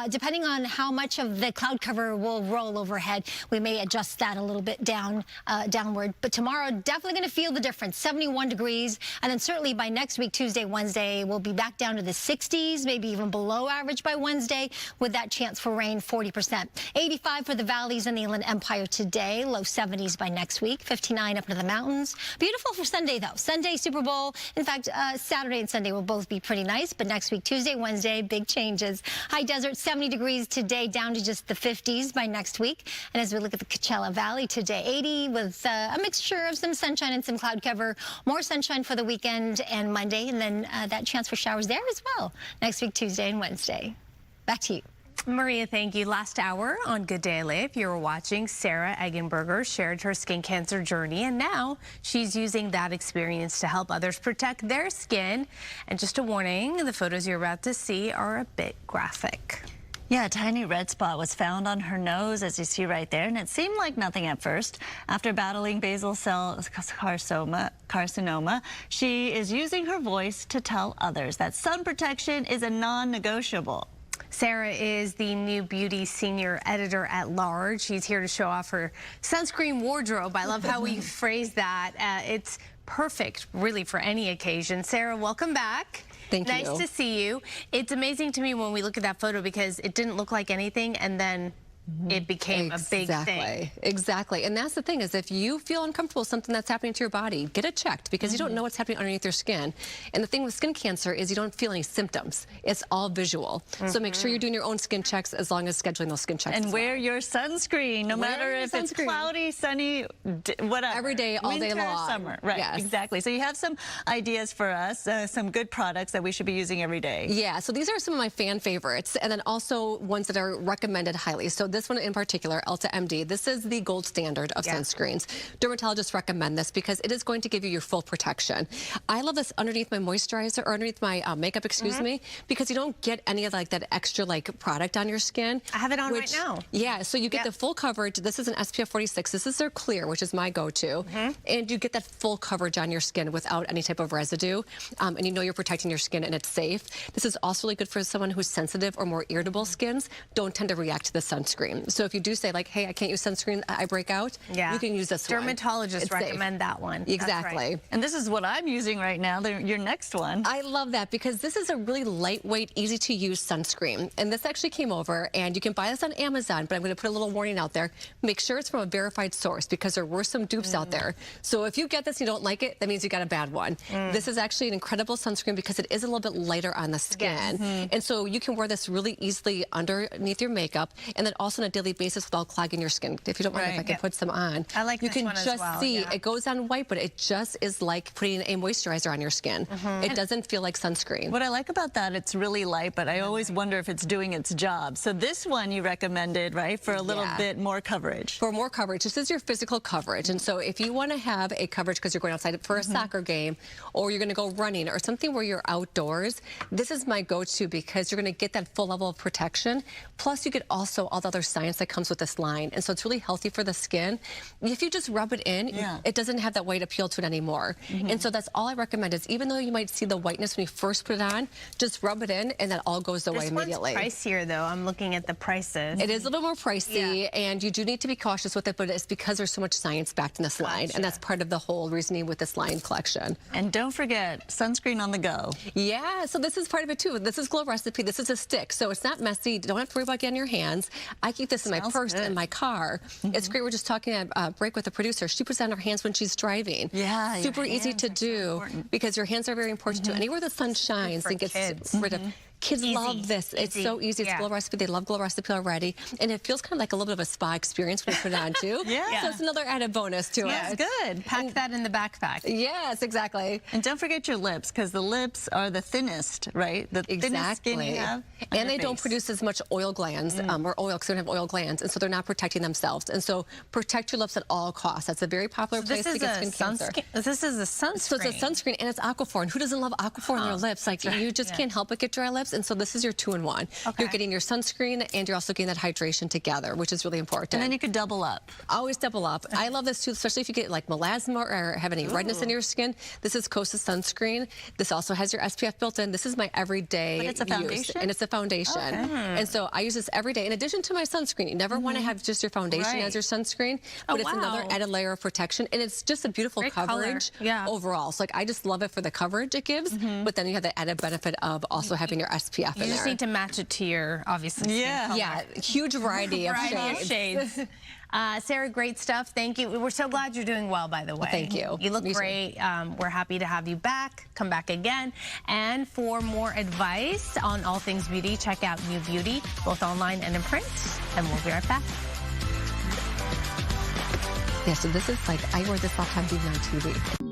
Depending on how much of the cloud cover will roll overhead, we may adjust that a little bit down downward. But tomorrow, definitely going to feel the difference. 71 degrees. And then certainly by next week, Tuesday, Wednesday, we'll be back down to the 60s, maybe even below average by Wednesday, with that chance for rain, 40%. 85 for the valleys and the Inland Empire today. Low 70s by next week. 59 up into the mountains. Beautiful for Sunday, though. Sunday, Super Bowl. In fact, Saturday and Sunday will both be pretty nice. But next week, Tuesday, Wednesday, big changes. High desert, 70 degrees today, down to just the 50s by next week. And as we look at the Coachella Valley today, 80 with a mixture of some sunshine and some cloud cover. More sunshine for the weekend and Monday, and then that chance for showers there as well next week, Tuesday and Wednesday. Back to you. Maria, thank you. Last hour on Good Day LA, if you were watching, Sarah Eggenberger shared her skin cancer journey, and now she's using that experience to help others protect their skin. And just a warning, the photos you're about to see are a bit graphic. Yeah, a tiny red spot was found on her nose, as you see right there, and it seemed like nothing at first. After battling basal cell carcinoma, she is using her voice to tell others that sun protection is a non-negotiable. Sarah is the new beauty senior editor at large. She's here to show off her sunscreen wardrobe. I love how we phrase that. It's perfect, really, for any occasion. Sarah, welcome back. Thank you. Nice to see you. It's amazing to me when we look at that photo because it didn't look like anything, and then it became a big thing. Exactly. And that's the thing, is if you feel uncomfortable with something that's happening to your body, get it checked, because you don't know what's happening underneath your skin. And the thing with skin cancer is you don't feel any symptoms. It's all visual. So make sure you're doing your own skin checks, as long as scheduling those skin checks. And wear your sunscreen, no matter if it's cloudy, sunny, whatever. Every day, all day long. Summer. Right, yes. Exactly. So you have some ideas for us, some good products that we should be using every day. Yeah, so these are some of my fan favorites, and then also ones that are recommended highly. So this one in particular, Ulta MD, this is the gold standard of sunscreens. Dermatologists recommend this because it is going to give you your full protection. I love this underneath my moisturizer, or underneath my makeup, excuse me, because you don't get any of like that extra like product on your skin. I have it on right now. Yeah, so you get the full coverage. This is an SPF 46. This is their clear, which is my go-to. And you get that full coverage on your skin without any type of residue. And you know you're protecting your skin and it's safe. This is also really good for someone who's sensitive or more irritable skins, don't tend to react to the sunscreen. So if you do say like, hey, I can't use sunscreen, I break out, you can use this one. Dermatologists recommend that one. Exactly. And this is what I'm using right now, your next one. I love that because this is a really lightweight, easy to use sunscreen. And this actually came over, and you can buy this on Amazon, but I'm going to put a little warning out there. Make sure it's from a verified source, because there were some dupes out there. So if you get this and you don't like it, that means you got a bad one. This is actually an incredible sunscreen because it is a little bit lighter on the skin. And so you can wear this really easily underneath your makeup, and then also on a daily basis without clogging your skin. If you don't mind, if I can put some on. I like you this can one just as well, see it goes on white, but it just is like putting a moisturizer on your skin. It doesn't feel like sunscreen. What I like about that, it's really light, but I always wonder if it's doing its job. So this one you recommended, right, for a little bit more coverage. For more coverage. This is your physical coverage. And so if you want to have a coverage because you're going outside for a soccer game, or you're going to go running, or something where you're outdoors, this is my go-to because you're going to get that full level of protection. Plus you get also all the other science that comes with this line. And so it's really healthy for the skin. If you just rub it in, it doesn't have that white appeal to it anymore. And so that's all I recommend, is even though you might see the whiteness when you first put it on, just rub it in and that all goes away immediately. This one's pricier though. I'm looking at the prices. It is a little more pricey, and you do need to be cautious with it, but it's because there's so much science backed in this line, and that's part of the whole reasoning with this line collection. And don't forget, sunscreen on the go. Yeah, so this is part of it too. This is Glow Recipe. This is a stick, so it's not messy. You don't have to worry about getting your hands. I keep this in my purse in my car. It's great. We're just talking at a break with the producer. She puts it on her hands when she's driving. Yeah, super easy to do because your hands are very important too. Anywhere the sun shines, it gets rid of. Kids love this. It's so easy. It's Glow Recipe. They love Glow Recipe already. And it feels kind of like a little bit of a spa experience when you put it on, too. So it's another added bonus to it. That's good. Pack that in the backpack. Yes, exactly. And don't forget your lips, because the lips are the thinnest, right? The thinnest skin you have. And they don't produce as much oil glands, or oil, because they don't have oil glands. And so they're not protecting themselves. And so protect your lips at all costs. That's a very popular place to get skin cancer. This is a sunscreen. So it's a sunscreen, and it's Aquaphor. And who doesn't love Aquaphor on their lips? Like, you just can't help but get dry lips. Yes, and so this is your 2-in-1. Okay. You're getting your sunscreen and you're also getting that hydration together, which is really important. And then you could double up. Always double up. I love this too, especially if you get like melasma or have any redness in your skin. This is Kosas sunscreen. This also has your SPF built in. This is my everyday But it's a foundation? use, and it's a foundation. Okay. And so I use this every day in addition to my sunscreen. You never want to have just your foundation as your sunscreen, but it's another added layer of protection, and it's just a beautiful coverage overall. So like I just love it for the coverage it gives, but then you have the added benefit of also having your SPF in there. You just need to match it to your, obviously, skin color. Yeah, huge variety of shades. Sarah, great stuff. Thank you. We're so glad you're doing well, by the way. Well, thank you. You look great. We're happy to have you back. Come back again. And for more advice on all things beauty, check out New Beauty, both online and in print. And we'll be right back. Yeah, so this is like, I wear this all the time even on TV.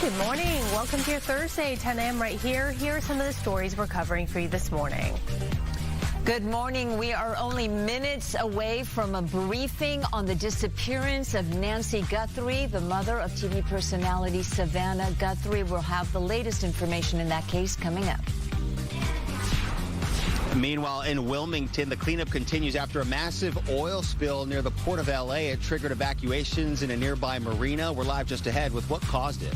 Good morning. Welcome to your Thursday, 10 a.m. right here. Here are some of the stories we're covering for you this morning. Good morning. We are only minutes away from a briefing on the disappearance of Nancy Guthrie, the mother of TV personality Savannah Guthrie. We'll have the latest information in that case coming up. Meanwhile, in Wilmington, the cleanup continues after a massive oil spill near the port of L.A. It triggered evacuations in a nearby marina. We're live just ahead with what caused it.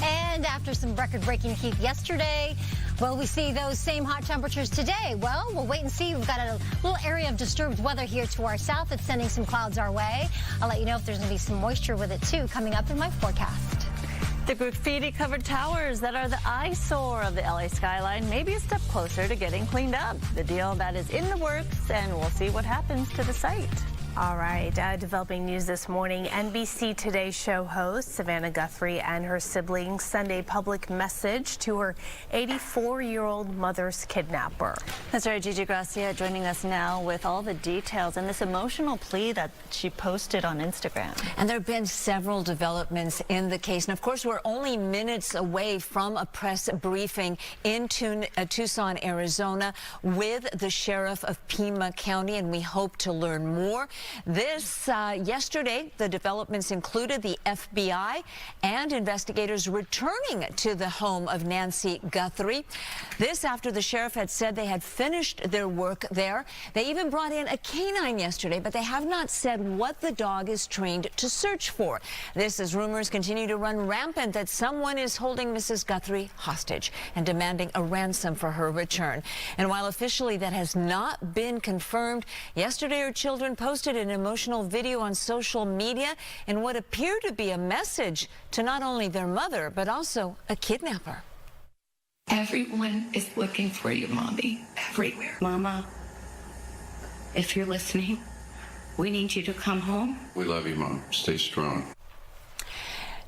And after some record-breaking heat yesterday, will we see those same hot temperatures today? Well, we'll wait and see. We've got a little area of disturbed weather here to our south that's sending some clouds our way. I'll let you know if there's going to be some moisture with it, too, coming up in my forecast. The graffiti-covered towers that are the eyesore of the LA skyline may be a step closer to getting cleaned up. The deal that is in the works, and we'll see what happens to the site. All right, developing news this morning. NBC Today show host Savannah Guthrie and her siblings send a public message to her 84-year-old mother's kidnapper. That's right, Gigi Gracia joining us now with all the details and this emotional plea that she posted on Instagram. And there have been several developments in the case. And of course, we're only minutes away from a press briefing in Tucson, Arizona with the sheriff of Pima County, and we hope to learn more. This yesterday, the developments included the FBI and investigators returning to the home of Nancy Guthrie. This after the sheriff had said they had finished their work there. They even brought in a canine yesterday, but they have not said what the dog is trained to search for. This as rumors continue to run rampant that someone is holding Mrs. Guthrie hostage and demanding a ransom for her return. And while officially that has not been confirmed, yesterday her children posted an emotional video on social media in what appeared to be a message to not only their mother, but also a kidnapper. Everyone is looking for you, Mommy, everywhere. Mama, if you're listening, we need you to come home. We love you, Mom. Stay strong.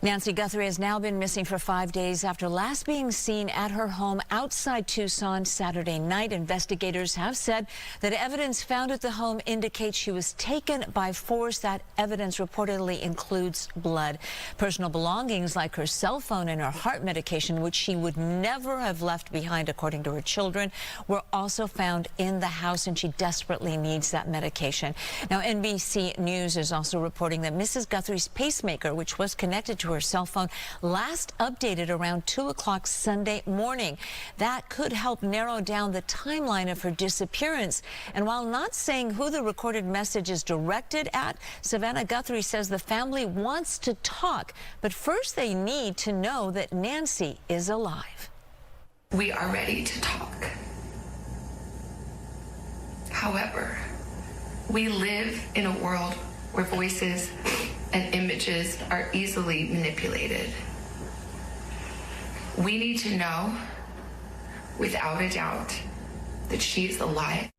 Nancy Guthrie has now been missing for 5 days after last being seen at her home outside Tucson Saturday night. Investigators have said that evidence found at the home indicates she was taken by force. That evidence reportedly includes blood. Personal belongings like her cell phone and her heart medication, which she would never have left behind, according to her children, were also found in the house, and she desperately needs that medication. Now, NBC News is also reporting that Mrs. Guthrie's pacemaker, which was connected to her cell phone, last updated around 2 o'clock Sunday morning. That could help narrow down the timeline of her disappearance. And while not saying who the recorded message is directed at, Savannah Guthrie says the family wants to talk, but first they need to know that Nancy is alive. We are ready to talk. However, we live in a world where voices and images are easily manipulated. We need to know, without a doubt, that she is alive.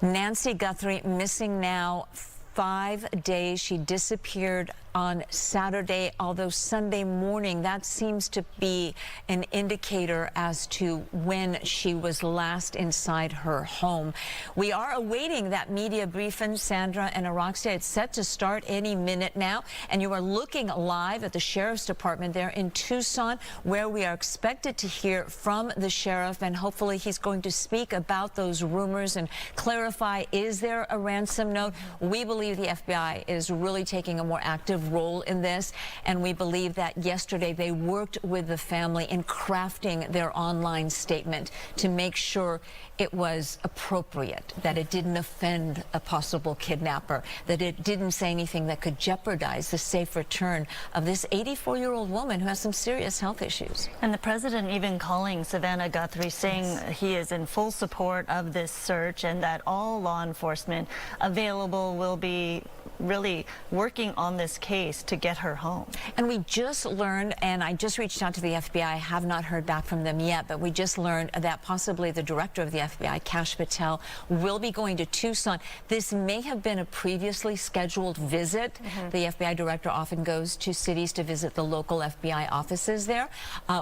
Nancy Guthrie missing now 5 days. She disappeared on Saturday, although Sunday morning, that seems to be an indicator as to when she was last inside her home. We are awaiting that media briefing, Sandra and Araxia. It's set to start any minute now, and you are looking live at the Sheriff's Department there in Tucson, where we are expected to hear from the sheriff, and hopefully he's going to speak about those rumors and clarify, is there a ransom note? We believe the FBI is really taking a more active role in this, and we believe that yesterday they worked with the family in crafting their online statement to make sure it was appropriate, that it didn't offend a possible kidnapper, that it didn't say anything that could jeopardize the safe return of this 84-year-old woman who has some serious health issues. And the president even calling Savannah Guthrie, saying he is in full support of this search and that all law enforcement available will be really working on this case to get her home. And we just learned, and I just reached out to the FBI, I have not heard back from them yet, but we just learned that possibly the director of the FBI, Kash Patel, will be going to Tucson. This may have been a previously scheduled visit. The FBI director often goes to cities to visit the local FBI offices there.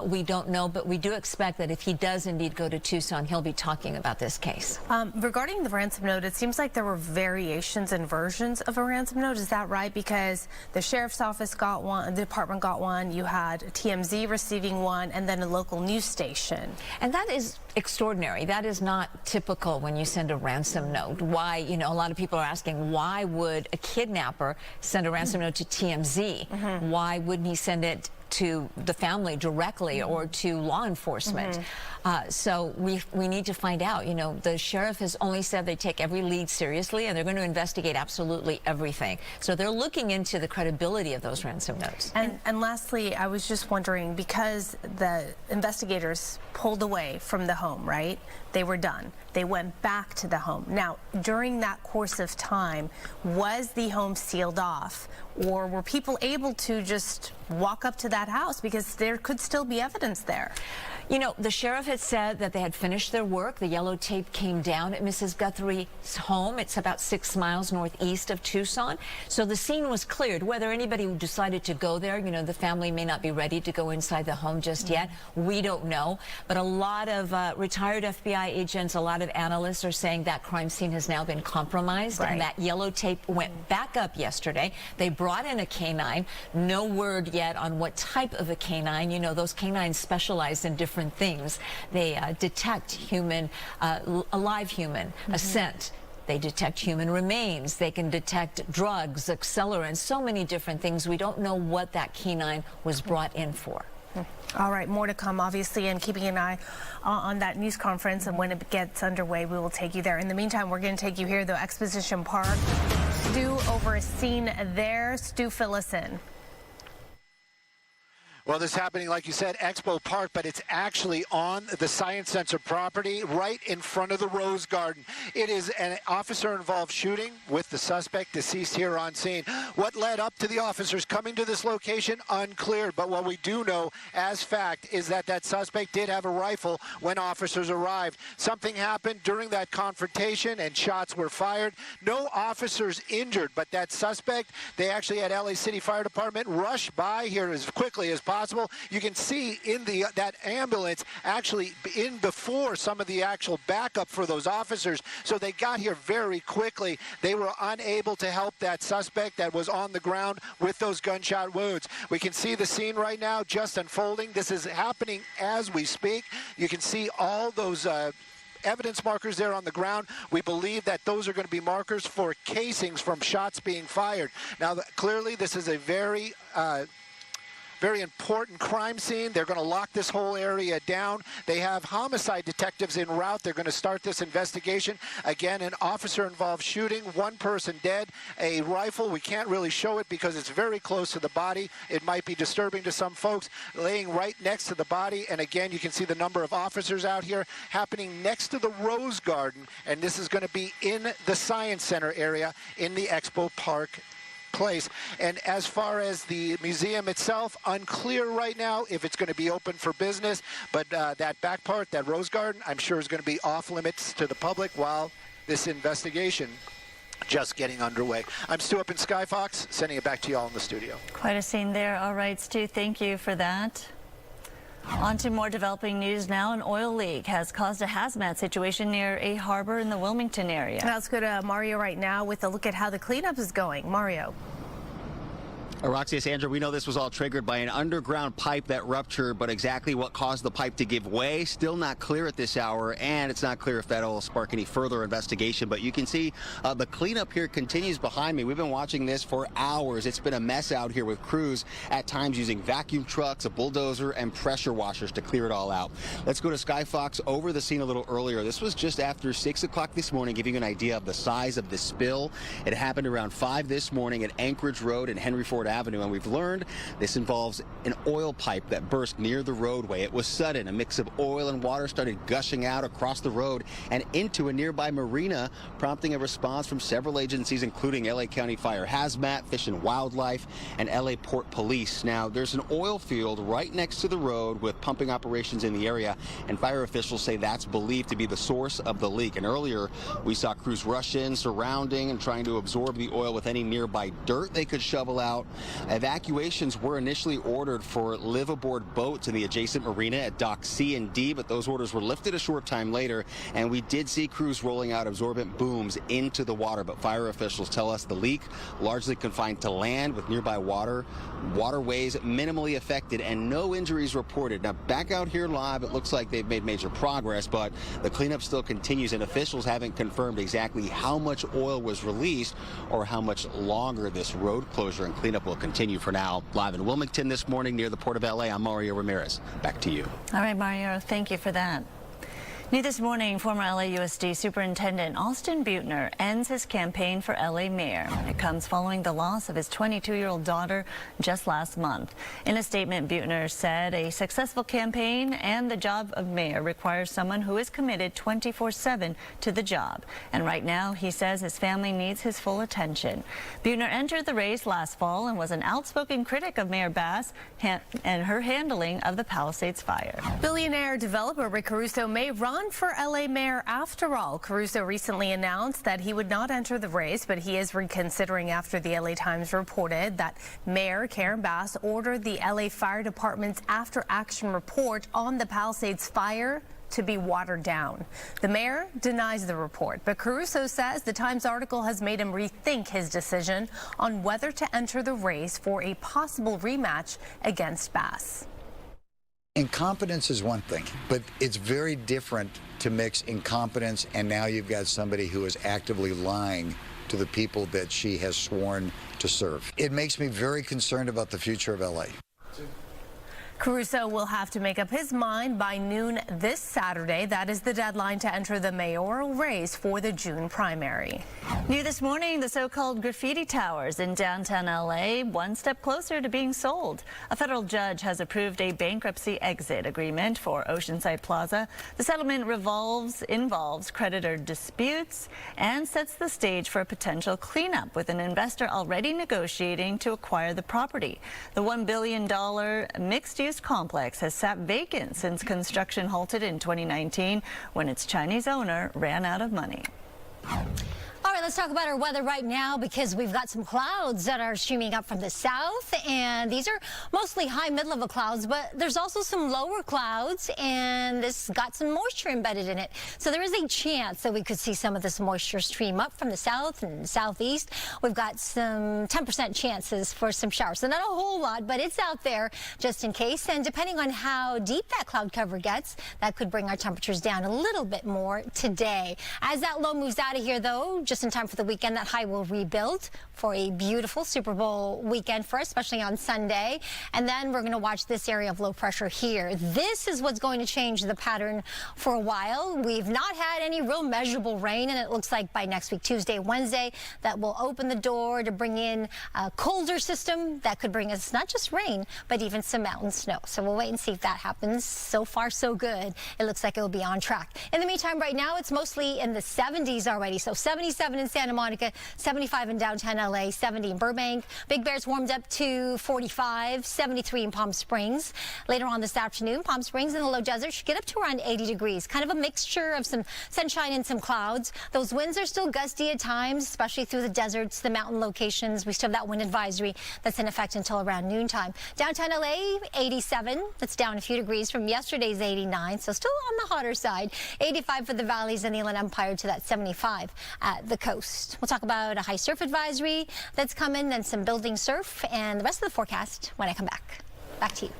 We don't know, but we do expect that if he does indeed go to Tucson, he'll be talking about this case. Regarding the ransom note, it seems like there were variations and versions of a ransom note. Is that right? Because the sheriff's office got one, the department got one, you had TMZ receiving one, and then a local news station. And that is extraordinary. That is not typical when you send a ransom note. Why, you know, a lot of people are asking, why would a kidnapper send a ransom note to TMZ? Why wouldn't he send it to the family directly or to law enforcement? So we need to find out. You know, the sheriff has only said they take every lead seriously and they're going to investigate absolutely everything. So they're looking into the credibility of those ransom notes. And lastly, I was just wondering, because the investigators pulled away from the home, right? They were done. They went back to the home. Now, during that course of time, was the home sealed off, or were people able to just walk up to that house, because there could still be evidence there? You know, the sheriff had said that they had finished their work. The yellow tape came down at Mrs. Guthrie's home. It's about 6 miles northeast of Tucson. So the scene was cleared. Whether anybody decided to go there, you know, the family may not be ready to go inside the home just yet. We don't know. But a lot of retired FBI agents, a lot of analysts are saying that crime scene has now been compromised. And that yellow tape went back up yesterday. They brought in a canine. No word yet on what type of a canine. You know, those canines specialize in different things. They detect human, a live human, a scent. They detect human remains. They can detect drugs, accelerants, so many different things. We don't know what that canine was brought in for. All right, more to come, obviously, and keeping an eye on that news conference, and when it gets underway, we will take you there. In the meantime, we're going to take you here, though, Exposition Park. Stu, over a scene there. Stu, fill us in. Well, this is happening, like you said, Expo Park, but it's actually on the Science Center property, right in front of the Rose Garden. It is an officer-involved shooting with the suspect deceased here on scene. What led up to the officers coming to this location, unclear. But what we do know as fact is that that suspect did have a rifle when officers arrived. Something happened during that confrontation, and shots were fired. No officers injured, but that suspect, they actually had LA City Fire Department rush by here as quickly as possible. You can see in that ambulance actually in before some of the actual backup for those officers. So they got here very quickly. They were unable to help that suspect that was on the ground with those gunshot wounds. We can see the scene right now just unfolding. This is happening as we speak. You can see all those evidence markers there on the ground. We believe that those are going to be markers for casings from shots being fired. Now, clearly, this is a very important crime scene. They're going to lock this whole area down. They have homicide detectives en route. They're going to start this investigation. Again, an officer-involved shooting, one person dead, a rifle. We can't really show it because it's very close to the body. It might be disturbing to some folks, laying right next to the body. And again, you can see the number of officers out here happening next to the Rose Garden. And this is going to be in the Science Center area in the Expo Park place. And as far as the museum itself, unclear right now if it's going to be open for business, but that back part, that Rose Garden, I'm sure is going to be off limits to the public while this investigation just getting underway. I'm Stu up in Skyfox, sending it back to you all in the studio. Quite a scene there. All right, Stu, thank you for that. On to more developing news now. An oil leak has caused a hazmat situation near a harbor in the Wilmington area. Now let's go to Mario right now with a look at how the cleanup is going. Mario. Roxy, Sandra, we know this was all triggered by an underground pipe that ruptured, but exactly what caused the pipe to give way, still not clear at this hour, and it's not clear if that'll spark any further investigation. But you can see the cleanup here continues behind me. We've been watching this for hours. It's been a mess out here with crews at times using vacuum trucks, a bulldozer, and pressure washers to clear it all out. Let's go to Skyfox over the scene a little earlier. This was just after 6 o'clock this morning, giving you an idea of the size of the spill. It happened around 5 this morning at Anchorage Road and Henry Ford Avenue, and we've learned this involves an oil pipe that burst near the roadway. It was sudden. A mix of oil and water started gushing out across the road and into a nearby marina, prompting a response from several agencies, including LA County Fire Hazmat, Fish and Wildlife, and LA Port Police. Now, there's an oil field right next to the road with pumping operations in the area, and fire officials say that's believed to be the source of the leak. And earlier, we saw crews rush in, surrounding and trying to absorb the oil with any nearby dirt they could shovel out. Evacuations were initially ordered for live-aboard boats in the adjacent marina at Dock C and D, but those orders were lifted a short time later, and we did see crews rolling out absorbent booms into the water. But fire officials tell us the leak largely confined to land, with nearby waterways minimally affected and no injuries reported. Now, back out here live, it looks like they've made major progress, but the cleanup still continues, and officials haven't confirmed exactly how much oil was released or how much longer this road closure and cleanup will continue. For now, live in Wilmington this morning near the Port of LA, I'm Mario Ramirez. Back to you. All right, Mario, thank you for that. New this morning, former LAUSD Superintendent Austin Buettner ends his campaign for LA mayor. It comes following the loss of his 22-year-old daughter just last month. In a statement, Buettner said a successful campaign and the job of mayor requires someone who is committed 24/7 to the job. And right now, he says his family needs his full attention. Buettner entered the race last fall and was an outspoken critic of Mayor Bass and her handling of the Palisades fire. Billionaire developer Rick Caruso may run for LA mayor after all. Caruso recently announced that he would not enter the race, but he is reconsidering after the LA Times reported that Mayor Karen Bass ordered the LA Fire Department's after-action report on the Palisades fire to be watered down. The mayor denies the report, but Caruso says the Times article has made him rethink his decision on whether to enter the race for a possible rematch against Bass. Incompetence is one thing, but it's very different to mix incompetence and now you've got somebody who is actively lying to the people that she has sworn to serve. It makes me very concerned about the future of LA. Caruso will have to make up his mind by noon this Saturday. That is the deadline to enter the mayoral race for the June primary. New this morning, the so-called graffiti towers in downtown LA, one step closer to being sold. A federal judge has approved a bankruptcy exit agreement for Oceanside Plaza. The settlement involves creditor disputes and sets the stage for a potential cleanup with an investor already negotiating to acquire the property. The $1 billion mixed-use complex has sat vacant since construction halted in 2019 when its Chinese owner ran out of money. All right, let's talk about our weather right now because we've got some clouds that are streaming up from the south, and these are mostly high mid-level clouds, but there's also some lower clouds, and this got some moisture embedded in it. So there is a chance that we could see some of this moisture stream up from the south and southeast. We've got some 10% chances for some showers. So not a whole lot, but it's out there just in case. And depending on how deep that cloud cover gets, that could bring our temperatures down a little bit more today. As that low moves out of here, though, just in time for the weekend, that high will rebuild for a beautiful Super Bowl weekend for us, especially on Sunday. And then we're going to watch this area of low pressure here. This is what's going to change the pattern for a while. We've not had any real measurable rain, and it looks like by next week, Tuesday, Wednesday, that will open the door to bring in a colder system that could bring us not just rain, but even some mountain snow. So we'll wait and see if that happens. So far, so good. It looks like it will be on track. In the meantime, right now, it's mostly in the 70s already. So 77 in Santa Monica, 75 in downtown LA, 70 in Burbank. Big Bear's warmed up to 45, 73 in Palm Springs. Later on this afternoon, Palm Springs in the low desert should get up to around 80 degrees. Kind of a mixture of some sunshine and some clouds. Those winds are still gusty at times, especially through the deserts, the mountain locations. We still have that wind advisory that's in effect until around noontime. Downtown LA, 87. That's down a few degrees from yesterday's 89, so still on the hotter side. 85 for the valleys and the Inland Empire to that 75 at the coast. We'll talk about a high surf advisory that's coming and some building surf and the rest of the forecast when I come back. Back to you.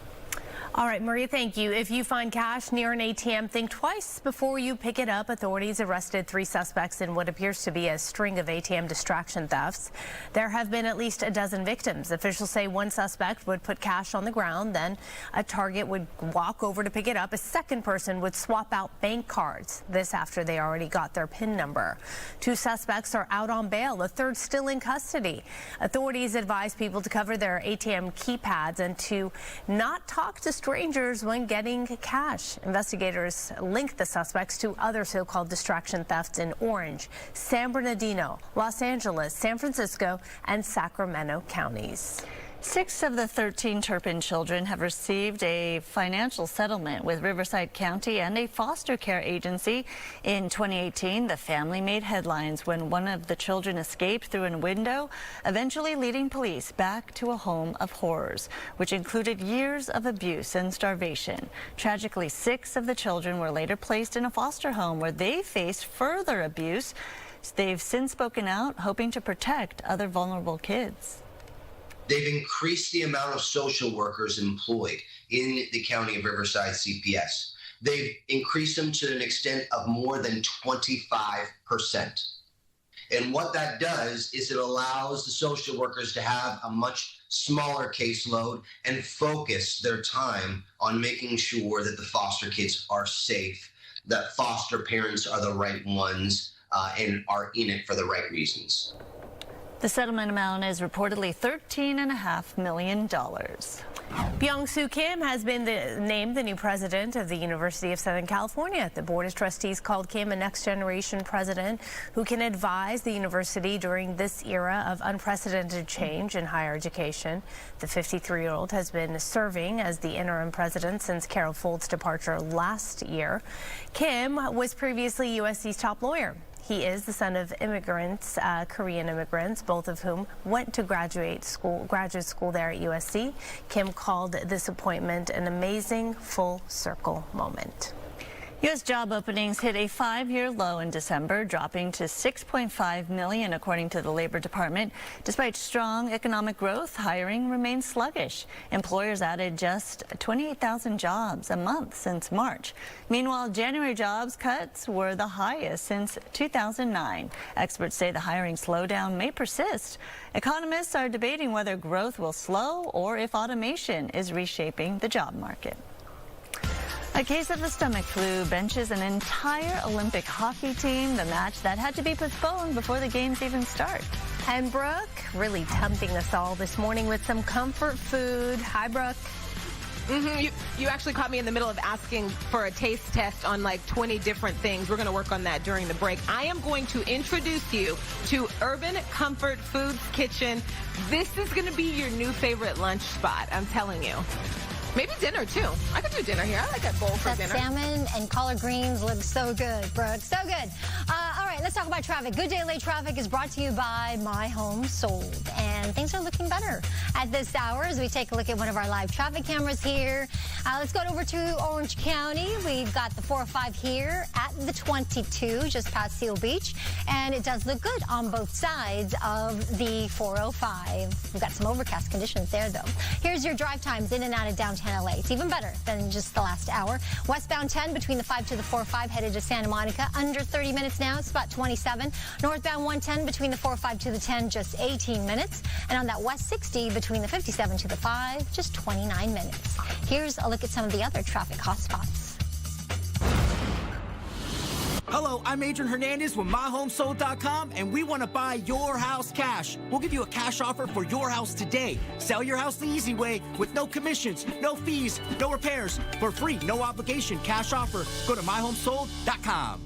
All right, Maria, thank you. If you find cash near an ATM, think twice before you pick it up. Authorities arrested 3 suspects in what appears to be a string of ATM distraction thefts. There have been at least a dozen victims. Officials say one suspect would put cash on the ground, then a target would walk over to pick it up. A second person would swap out bank cards. This after they already got their PIN number. 2 suspects are out on bail. A third still in custody. Authorities advise people to cover their ATM keypads and to not talk to strangers when getting cash. Investigators link the suspects to other so-called distraction thefts in Orange, San Bernardino, Los Angeles, San Francisco, and Sacramento counties. 6 of the 13 Turpin children have received a financial settlement with Riverside County and a foster care agency. In 2018, the family made headlines when one of the children escaped through a window, eventually leading police back to a home of horrors, which included years of abuse and starvation. Tragically, 6 of the children were later placed in a foster home where they faced further abuse. They've since spoken out, hoping to protect other vulnerable kids. They've increased the amount of social workers employed in the County of Riverside CPS. They've increased them to an extent of more than 25%. And what that does is it allows the social workers to have a much smaller caseload and focus their time on making sure that the foster kids are safe, that foster parents are the right ones and are in it for the right reasons. The settlement amount is reportedly $13.5 million. Byung-Soo Kim has been named the new president of the University of Southern California. The Board of Trustees called Kim a next-generation president who can advise the university during this era of unprecedented change in higher education. The 53-year-old has been serving as the interim president since Carol Folt's departure last year. Kim was previously USC's top lawyer. He is the son of immigrants, Korean immigrants, both of whom went to graduate school there at USC. Kim called this appointment an amazing full circle moment. U.S. job openings hit a 5-year low in December, dropping to 6.5 million, according to the Labor Department. Despite strong economic growth, hiring remains sluggish. Employers added just 28,000 jobs a month since March. Meanwhile, January jobs cuts were the highest since 2009. Experts say the hiring slowdown may persist. Economists are debating whether growth will slow or if automation is reshaping the job market. A case of the stomach flu benches an entire Olympic hockey team, the match that had to be postponed before the games even start. And Brooke really tempting us all this morning with some comfort food. Hi, Brooke. You actually caught me in the middle of asking for a taste test on like 20 different things. We're going to work on that during the break. I am going to introduce you to Urban Comfort Foods Kitchen. This is going to be your new favorite lunch spot, I'm telling you. Maybe dinner, too. I could do dinner here. I like that bowl for that dinner. Salmon and collard greens look so good, Brooke. So good. All right, let's talk about traffic. Good Day Late Traffic is brought to you by My Home Sold. And things are looking better at this hour as we take a look at one of our live traffic cameras here. Let's go over to Orange County. We've got the 405 here at the 22, just past Seal Beach. And it does look good on both sides of the 405. We've got some overcast conditions there, though. Here's your drive times in and out of downtown LA. It's even better than just the last hour. Westbound 10 between the 5 to the 405 headed to Santa Monica. Under 30 minutes now. It's about 27. Northbound 110 between the 405 to the 10, just 18 minutes. And on that West 60 between the 57 to the 5, just 29 minutes. Here's a look at some of the other traffic hotspots. Hello, I'm Adrian Hernandez with MyHomeSold.com, and we want to buy your house cash. We'll give you a cash offer for your house today. Sell your house the easy way with no commissions, no fees, no repairs. For free, no obligation cash offer. Go to MyHomeSold.com.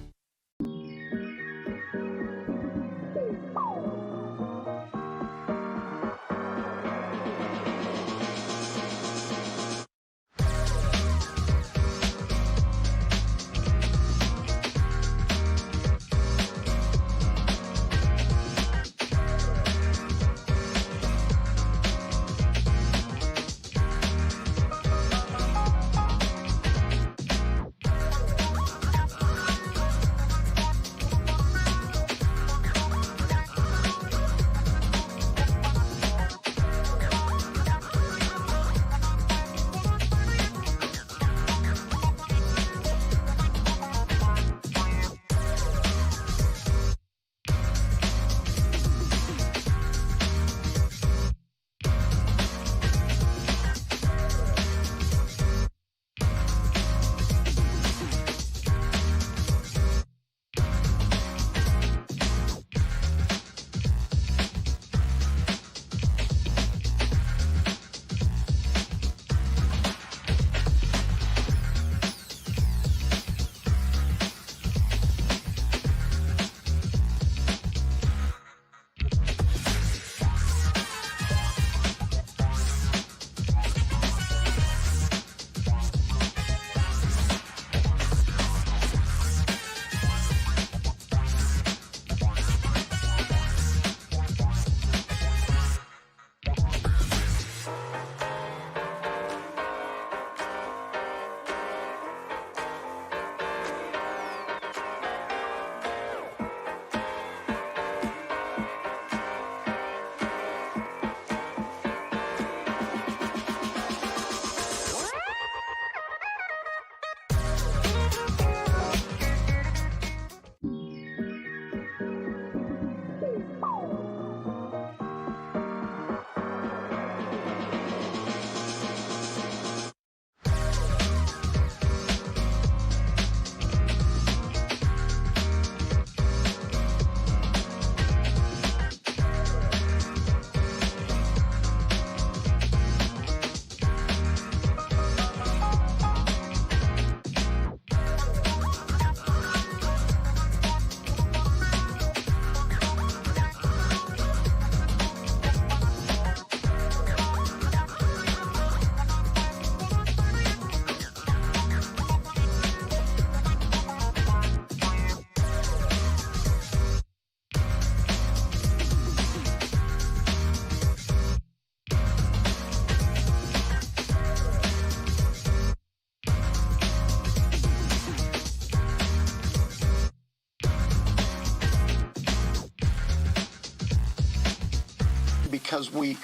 because we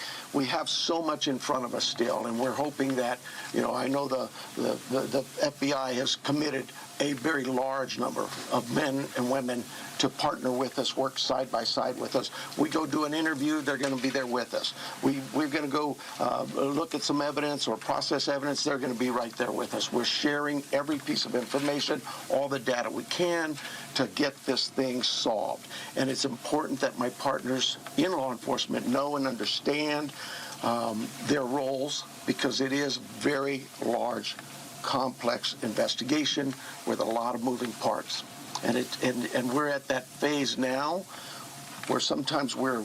have so much in front of us still, and we're hoping that, I know the FBI has committed a very large number of men and women to partner with us, work side by side with us. We go do an interview, they're going to be there with us. We're going to go look at some evidence or process evidence, they're going to be right there with us. We're sharing every piece of information, all the data we can to get this thing solved. And it's important that my partners in law enforcement know and understand their roles, because it is very large, complex investigation with a lot of moving parts, and we're at that phase now where sometimes we're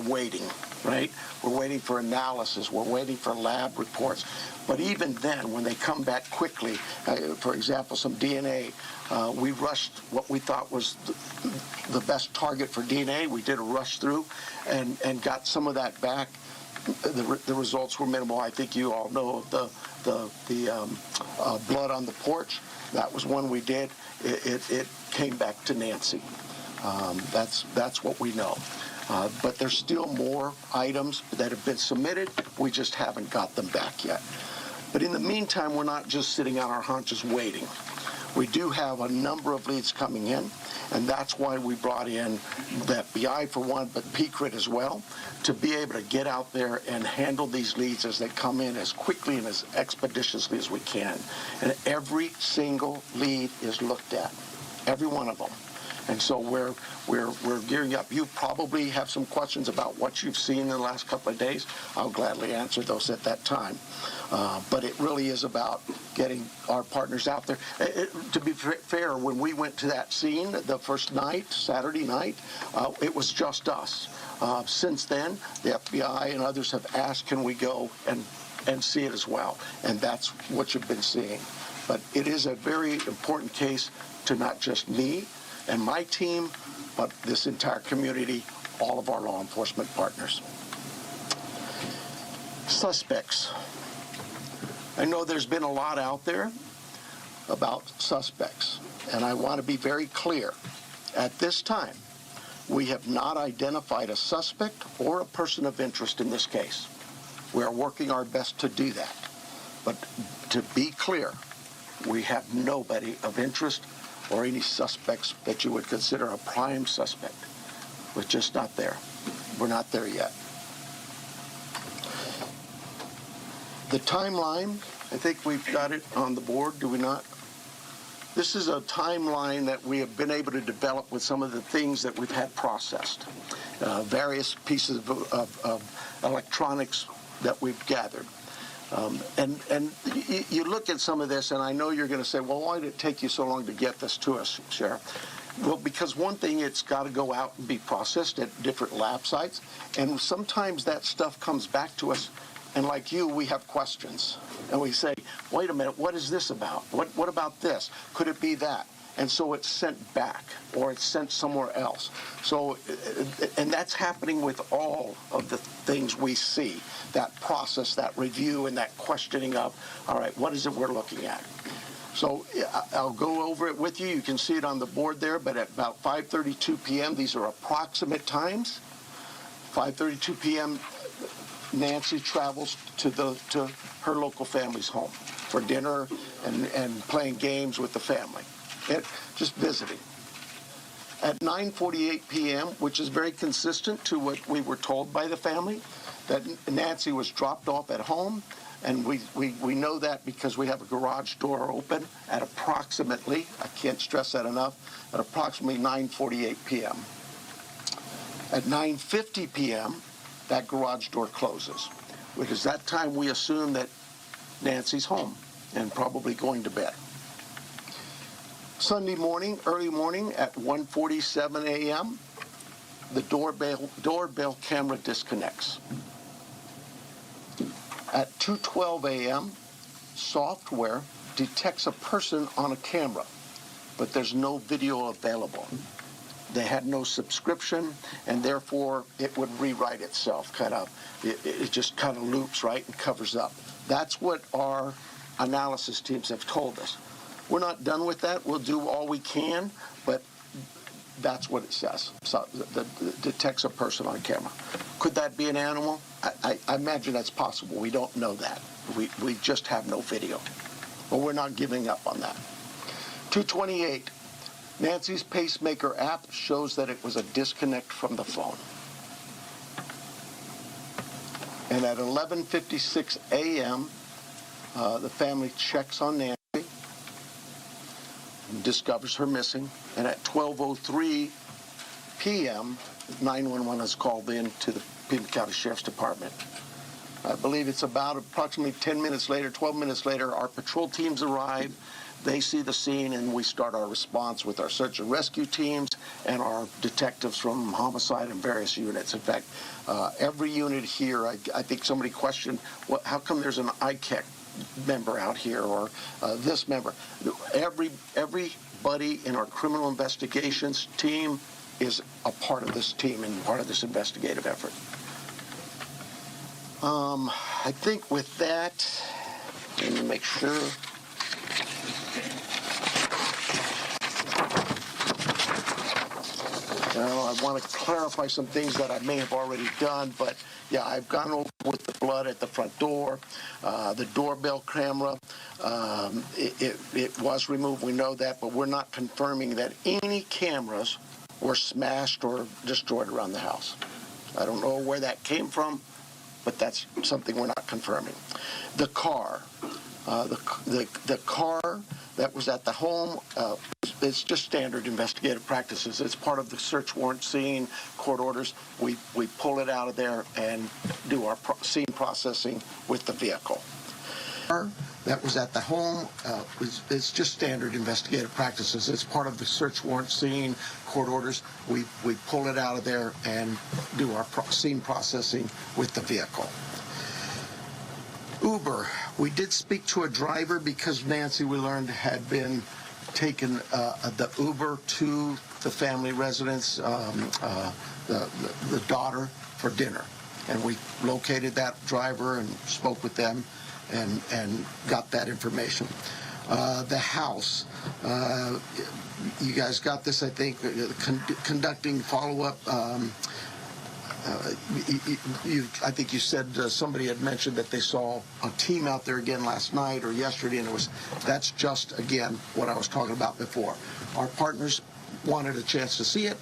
waiting, right? We're waiting for analysis, we're waiting for lab reports, but even then, when they come back quickly, for example, some DNA, we rushed what we thought was the best target for DNA. We did a rush through and got some of that back. The results were minimal. I think you all know the blood on the porch. That was one we did. It came back to Nancy. That's what we know. But there's still more items that have been submitted. We just haven't got them back yet. But in the meantime, we're not just sitting on our haunches waiting. We do have a number of leads coming in, and that's why we brought in the FBI for one, but PCRIT as well, to be able to get out there and handle these leads as they come in as quickly and as expeditiously as we can. And every single lead is looked at, every one of them. And so we're gearing up. You probably have some questions about what you've seen in the last couple of days. I'll gladly answer those at that time. But it really is about getting our partners out there. To be fair, when we went to that scene the first night, Saturday night, it was just us. Since then, the FBI and others have asked, can we go and see it as well? And that's what you've been seeing. But it is a very important case to not just me and my team, but this entire community, all of our law enforcement partners. Suspects. I know there's been a lot out there about suspects, and I want to be very clear. At this time, we have not identified a suspect or a person of interest in this case. We are working our best to do that. But to be clear, we have nobody of interest or any suspects that you would consider a prime suspect. We're just not there. We're not there yet. The timeline, I think we've got it on the board, do we not? This is a timeline that we have been able to develop with some of the things that we've had processed. Various pieces of electronics that we've gathered. And you look at some of this, and I know you're going to say, well, why did it take you so long to get this to us, Sheriff? Well, because one thing, it's got to go out and be processed at different lab sites, and sometimes that stuff comes back to us, and like you, we have questions. And we say, wait a minute, what is this about? What about this? Could it be that? And so it's sent back, or it's sent somewhere else. So, and that's happening with all of the things we see, that process, that review, and that questioning of, all right, what is it we're looking at? So I'll go over it with you. You can see it on the board there, but at about 5:32 p.m., these are approximate times. 5:32 p.m., Nancy travels to her local family's home for dinner and playing games with the family. Just visiting. At 9:48 p.m., which is very consistent to what we were told by the family, that Nancy was dropped off at home, and we know that because we have a garage door open at approximately, I can't stress that enough, at approximately 9:48 p.m. At 9:50 p.m., that garage door closes, which is that time we assume that Nancy's home and probably going to bed. Sunday morning, early morning at 1:47 a.m., the doorbell camera disconnects. At 2:12 a.m., software detects a person on a camera, but there's no video available. They had no subscription, and therefore it would rewrite itself, it just kind of loops, right, and covers up. That's what our analysis teams have told us. We're not done with that. We'll do all we can, but that's what it says. So that detects a person on camera. Could that be an animal? I imagine that's possible. We don't know that. We just have no video. But we're not giving up on that. 228. Nancy's pacemaker app shows that it was a disconnect from the phone. And at 11:56 a.m., the family checks on Nancy and discovers her missing. And at 12:03 p.m., 911 is called in to the Pima County Sheriff's Department. I believe it's about approximately 10 minutes later, 12 minutes later, our patrol teams arrive. They see the scene, and we start our response with our search and rescue teams and our detectives from homicide and various units. In fact, every unit here, I think somebody questioned, how come there's an ICAC member out here or this member? Everybody in our criminal investigations team is a part of this team and part of this investigative effort. I think with that, let me make sure. Well, I want to clarify some things that I may have already done, but yeah, I've gone over with the blood at the front door, the doorbell camera. It was removed, we know that, but we're not confirming that any cameras were smashed or destroyed around the house. I don't know where that came from, but that's something we're not confirming. The car, the car that was at the home, it's just standard investigative practices. It's part of the search warrant scene, court orders. We pull it out of there and do our scene processing with the vehicle. That was at the home. It's just standard investigative practices. It's part of the search warrant scene, court orders. We pull it out of there and do our scene processing with the vehicle. Uber. We did speak to a driver because Nancy, we learned, had been taken the Uber to the family residence, the daughter, for dinner. And we located that driver and spoke with them and got that information. The house. You guys got this, I think, conducting follow-up. I think you said somebody had mentioned that they saw a team out there again last night or yesterday, and that's just, again, what I was talking about before. Our partners wanted a chance to see it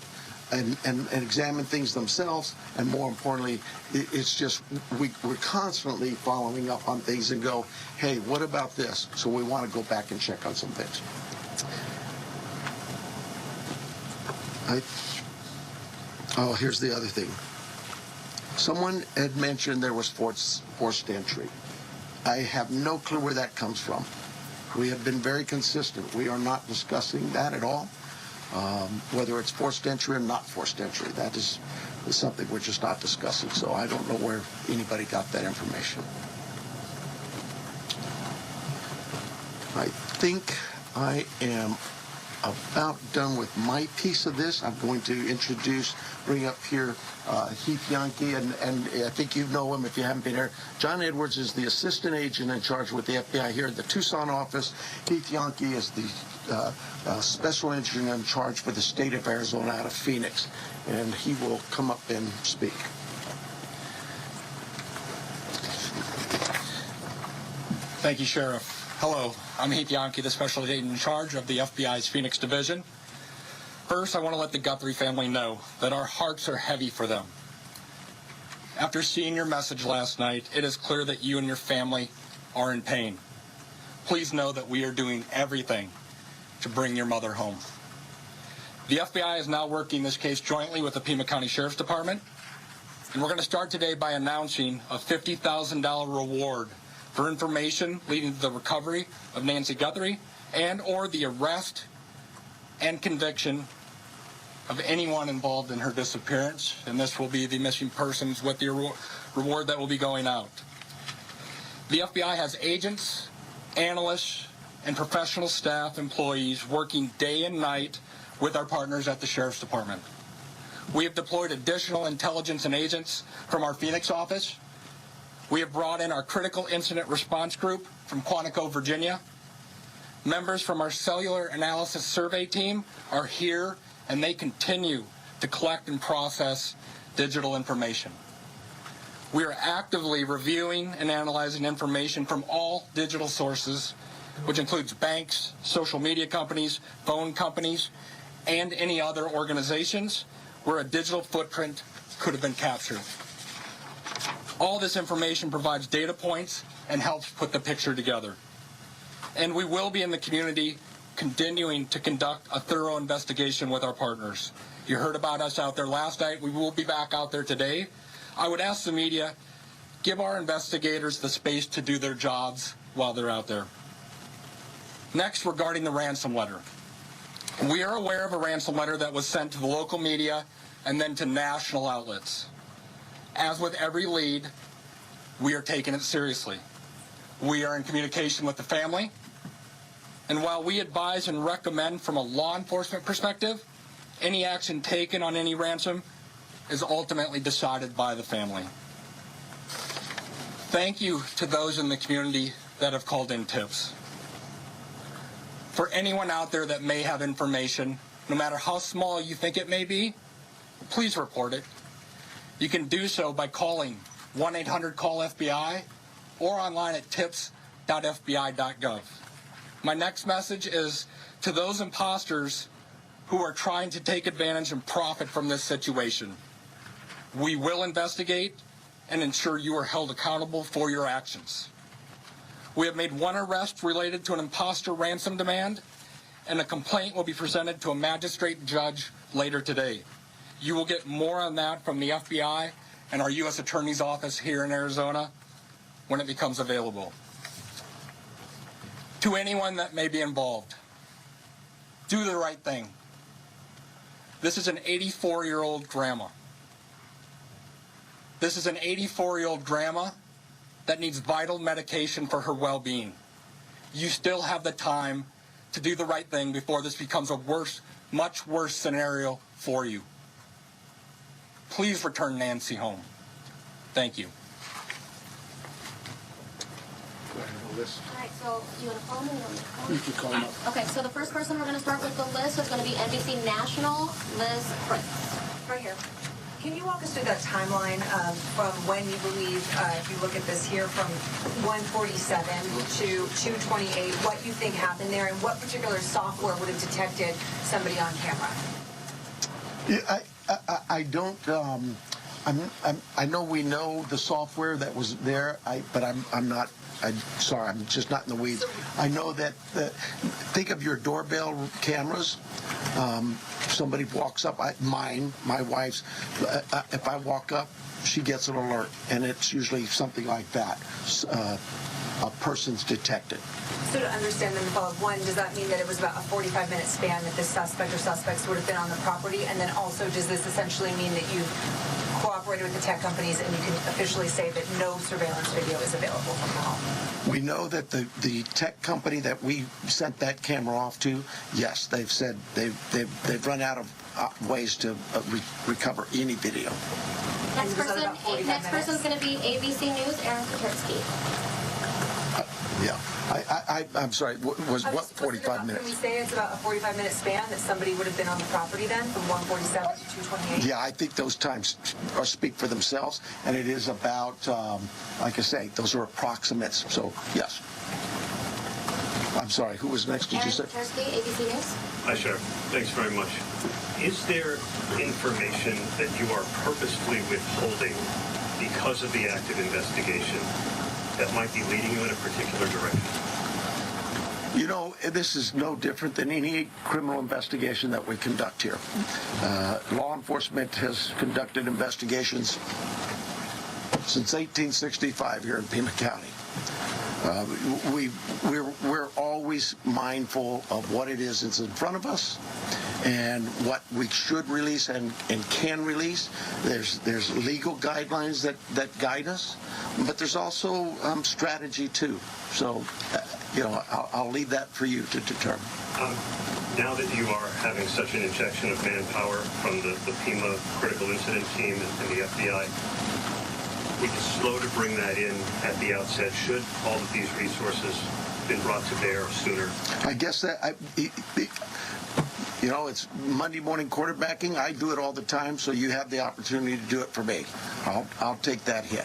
and examine things themselves, and more importantly, it's just we're constantly following up on things and go, hey, what about this? So we want to go back and check on some things. Here's the other thing. Someone had mentioned there was forced entry. I have no clue where that comes from. We have been very consistent. We are not discussing that at all. Whether it's forced entry or not forced entry, that is something we're just not discussing. So I don't know where anybody got that information. I think I am about done with my piece of this. I'm going to bring up here Heath Yankee, and I think you know him if you haven't been here. John Edwards is the assistant agent in charge with the FBI here at the Tucson office. Heath Yankee is the special agent in charge for the state of Arizona out of Phoenix, and he will come up and speak. Thank you, Sheriff. Hello, I'm Heath Yankee, the special agent in charge of the FBI's Phoenix Division. First, I want to let the Guthrie family know that our hearts are heavy for them. After seeing your message last night, it is clear that you and your family are in pain. Please know that we are doing everything to bring your mother home. The FBI is now working this case jointly with the Pima County Sheriff's Department, and we're going to start today by announcing a $50,000 reward for information leading to the recovery of Nancy Guthrie and/or the arrest and conviction of anyone involved in her disappearance. And this will be the missing persons with the reward that will be going out. The FBI has agents, analysts, and professional staff employees working day and night with our partners at the Sheriff's Department. We have deployed additional intelligence and agents from our Phoenix office. We have brought in our Critical Incident Response Group from Quantico, Virginia. Members from our Cellular Analysis Survey team are here and they continue to collect and process digital information. We are actively reviewing and analyzing information from all digital sources, which includes banks, social media companies, phone companies, and any other organizations where a digital footprint could have been captured. All this information provides data points and helps put the picture together. And we will be in the community continuing to conduct a thorough investigation with our partners. You heard about us out there last night. We will be back out there today. I would ask the media, give our investigators the space to do their jobs while they're out there. Next, regarding the ransom letter. We are aware of a ransom letter that was sent to the local media and then to national outlets. As with every lead, we are taking it seriously. We are in communication with the family, and while we advise and recommend from a law enforcement perspective, any action taken on any ransom is ultimately decided by the family. Thank you to those in the community that have called in tips. For anyone out there that may have information, no matter how small you think it may be, please report it. You can do so by calling 1-800-CALL-FBI or online at tips.fbi.gov. My next message is to those imposters who are trying to take advantage and profit from this situation. We will investigate and ensure you are held accountable for your actions. We have made one arrest related to an imposter ransom demand, and a complaint will be presented to a magistrate judge later today. You will get more on that from the FBI and our U.S. Attorney's Office here in Arizona when it becomes available. To anyone that may be involved, do the right thing. This is an 84-year-old grandma. This is an 84-year-old grandma that needs vital medication for her well-being. You still have the time to do the right thing before this becomes a worse, much worse scenario for you. Please return Nancy home. Thank you. All right, so do you want to call me or You can call him up. Okay, so the first person we're going to start with the list is going to be NBC National, Liz Prince. Right here. Can you walk us through that timeline from when you believe, if you look at this here, from 147 to 228, what you think happened there, and what particular software would have detected somebody on camera? Yeah, I don't. I know we know the software that was there, but I'm not. I'm sorry, I'm just not in the weeds. I know that. Think of your doorbell cameras. Somebody walks up. My wife's. If I walk up, she gets an alert, and it's usually something like that. A person's detected. So to understand then the follow-up, one, does that mean that it was about a 45-minute span that the suspect or suspects would have been on the property? And then also, does this essentially mean that you've cooperated with the tech companies and you can officially say that no surveillance video is available from the home? We know that the tech company that we sent that camera off to, yes, they've said they've run out of ways to recover any video. Next person's going to be ABC News, Aaron Katersky. Yeah. I'm sorry, was what 45 minutes? Can we say it's about a 45-minute span that somebody would have been on the property then, from 147 to 228? Yeah, I think those times speak for themselves, and it is about, like I say, those are approximates, so yes. I'm sorry, who was next, did you say? Aaron Katersky, ABC News. Hi, Sheriff. Thanks very much. Is there information that you are purposefully withholding because of the active investigation that might be leading you in a particular direction? You know, this is no different than any criminal investigation that we conduct here. Law enforcement has conducted investigations since 1865 here in Pima County. We're always mindful of what it is that's in front of us and what we should release and can release. There's legal guidelines that guide us, but there's also strategy too. So, I'll leave that for you to determine. Now that you are having such an injection of manpower from the Pima Critical Incident Team and the FBI, we can slow to bring that in at the outset. Should all of these resources been brought to bear sooner? I guess that You know, it's Monday morning quarterbacking. I do it all the time, so you have the opportunity to do it for me. I'll take that hit.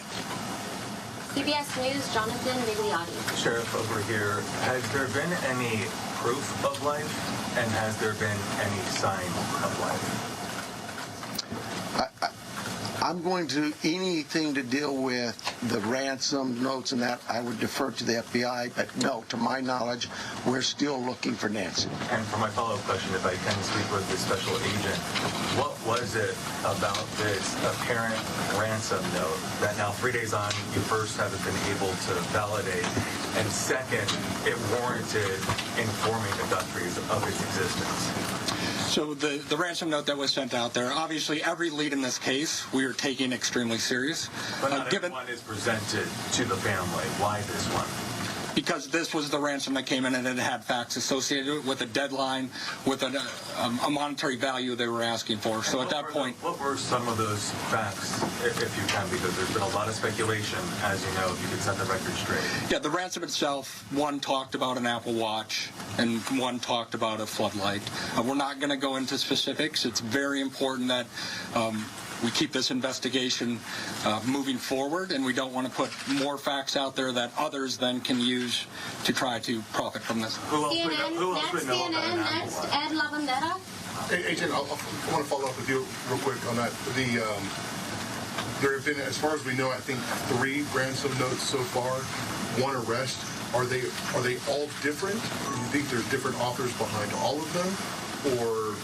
CBS News, Jonathan Vigliotti. Sheriff, over here, has there been any proof of life, and has there been any sign of life? I'm going to, anything to deal with the ransom notes and that, I would defer to the FBI, but no, to my knowledge, we're still looking for Nancy. And for my follow-up question, if I can speak with the special agent, what was it about this apparent ransom note that now 3 days on, you first haven't been able to validate, and second, it warranted informing the Guthries of its existence? So the ransom note that was sent out there, obviously every lead in this case we are taking extremely serious. But not everyone is presented to the family. Why this one? Because this was the ransom that came in and it had facts associated with a deadline, with a monetary value they were asking for. So at that point... What were some of those facts, if you can, because there's been a lot of speculation, as you know, if you could set the record straight. Yeah, the ransom itself, one talked about an Apple Watch and one talked about a floodlight. We're not going to go into specifics. It's very important that we keep this investigation moving forward, and we don't want to put more facts out there that others then can use to try to profit from this. Who else would know about an Apple Watch? Ed Lavandera. Hey, Agent, I want to follow up with you real quick on that. There have been, as far as we know, I think 3 ransom notes so far, 1 arrest. Are they all different? Do you think there's different authors behind all of them, or?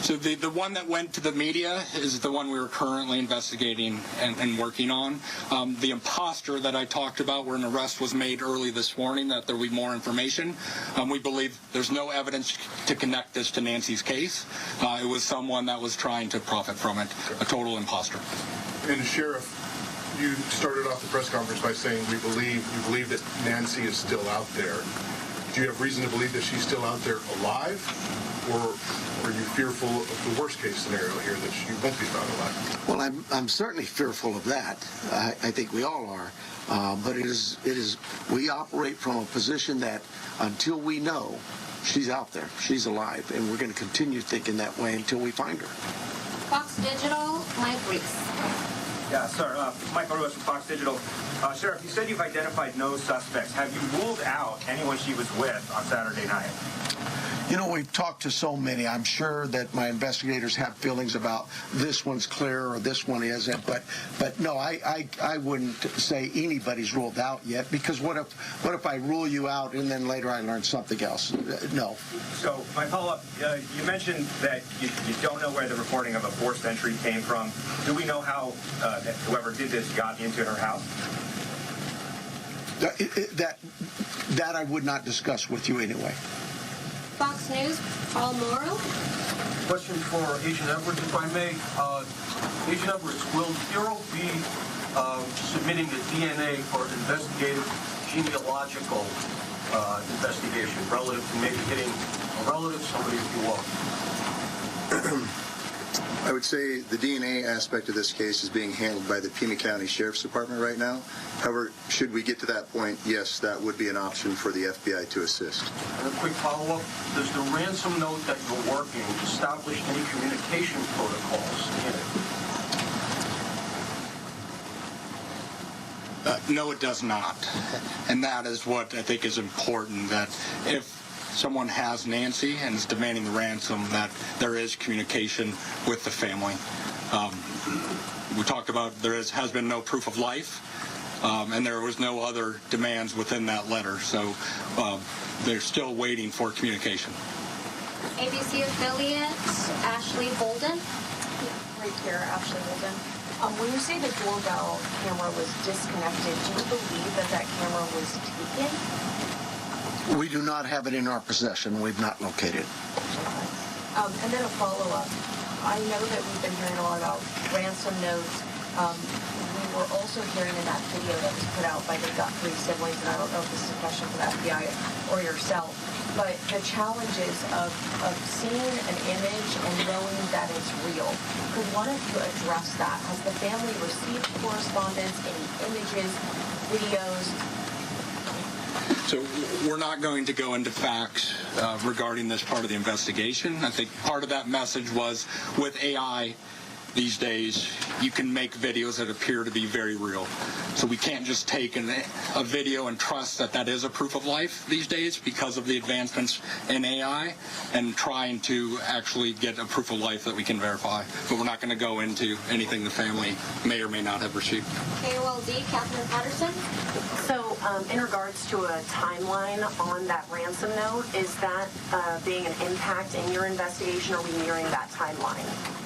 So the one that went to the media is the one we were currently investigating and working on. The imposter that I talked about, where an arrest was made early this morning, that there will be more information. We believe there's no evidence to connect this to Nancy's case. It was someone that was trying to profit from it, a total imposter. And Sheriff, you started off the press conference by saying you believe that Nancy is still out there. Do you have reason to believe that she's still out there alive? Or are you fearful of the worst case scenario here, that she won't be found alive? Well, I'm certainly fearful of that. I think we all are. But it is we operate from a position that until we know she's out there, she's alive, and we're going to continue thinking that way until we find her. Fox Digital, Mike Reese. Yeah, sir. Michael Lewis from Fox Digital. Sheriff, you said you've identified no suspects. Have you ruled out anyone she was with on Saturday night? You know, we've talked to so many. I'm sure that my investigators have feelings about this one's clear or this one isn't. But no, I wouldn't say anybody's ruled out yet, because what if I rule you out and then later I learn something else? No. So my follow-up, you mentioned that you don't know where the reporting of a forced entry came from. Do we know how whoever did this got into her house? That I would not discuss with you anyway. Fox News, Paul Morrow. Question for Agent Edwards, if I may. Agent Edwards, will the Bureau be submitting the DNA for investigative genealogical investigation relative to maybe hitting a relative, somebody if you will? I would say the DNA aspect of this case is being handled by the Pima County Sheriff's Department right now. However, should we get to that point, yes, that would be an option for the FBI to assist. And a quick follow-up, does the ransom note that you're working establish any communication protocols in it? No, it does not. And that is what I think is important, that if someone has Nancy and is demanding the ransom, that there is communication with the family. We talked about there has been no proof of life, and there was no other demands within that letter. So they're still waiting for communication. ABC affiliate, Ashley Holden. Right here, Ashley Holden. When you say the doorbell camera was disconnected, do you believe that camera was taken? We do not have it in our possession. We've not located it. And then a follow-up. I know that we've been hearing a lot about ransom notes. We were also hearing in that video that was put out by the Guthrie siblings, and I don't know if this is a question for the FBI or yourself, but the challenges of seeing an image and knowing that it's real. Could one of you address that? Has the family received correspondence, any images, videos? So we're not going to go into facts regarding this part of the investigation. I think part of that message was with AI these days, you can make videos that appear to be very real. So we can't just take a video and trust that that is a proof of life these days because of the advancements in AI and trying to actually get a proof of life that we can verify. But we're not going to go into anything the family may or may not have received. KOLD, Catherine Patterson. So in regards to a timeline on that ransom note, is that being an impact in your investigation? Are we nearing that timeline?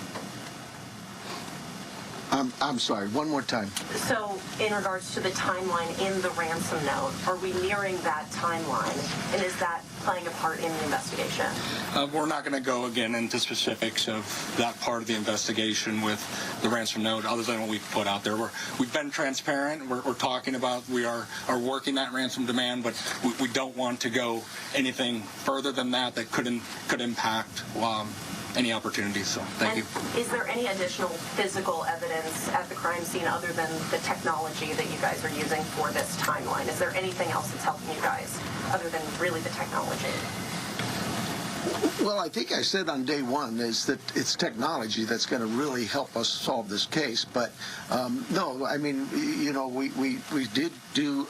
I'm sorry, one more time. So in regards to the timeline in the ransom note, are we nearing that timeline? And is that playing a part in the investigation? We're not going to go again into specifics of that part of the investigation with the ransom note other than what we've put out there. We've been transparent. We're talking about we are working that ransom demand, but we don't want to go anything further than that could impact any opportunities. So thank you. Is there any additional physical evidence at the crime scene other than the technology that you guys are using for this timeline? Is there anything else that's helping you guys other than really the technology? Well, I think I said on day one is that it's technology that's going to really help us solve this case. But no, I mean, you know, we did do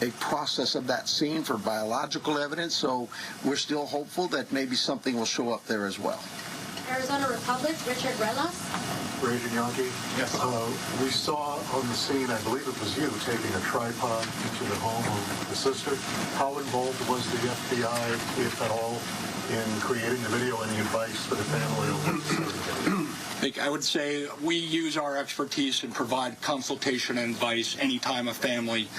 a process of that scene for biological evidence, so we're still hopeful that maybe something will show up there as well. Arizona Republic, Richard Relas. Agent Yankee? Yes. We saw on the scene, I believe it was you, taking a tripod into the home of the sister. How involved was the FBI, if at all, in creating the video? Any advice for the family? I would say we use our expertise and provide consultation and advice anytime a family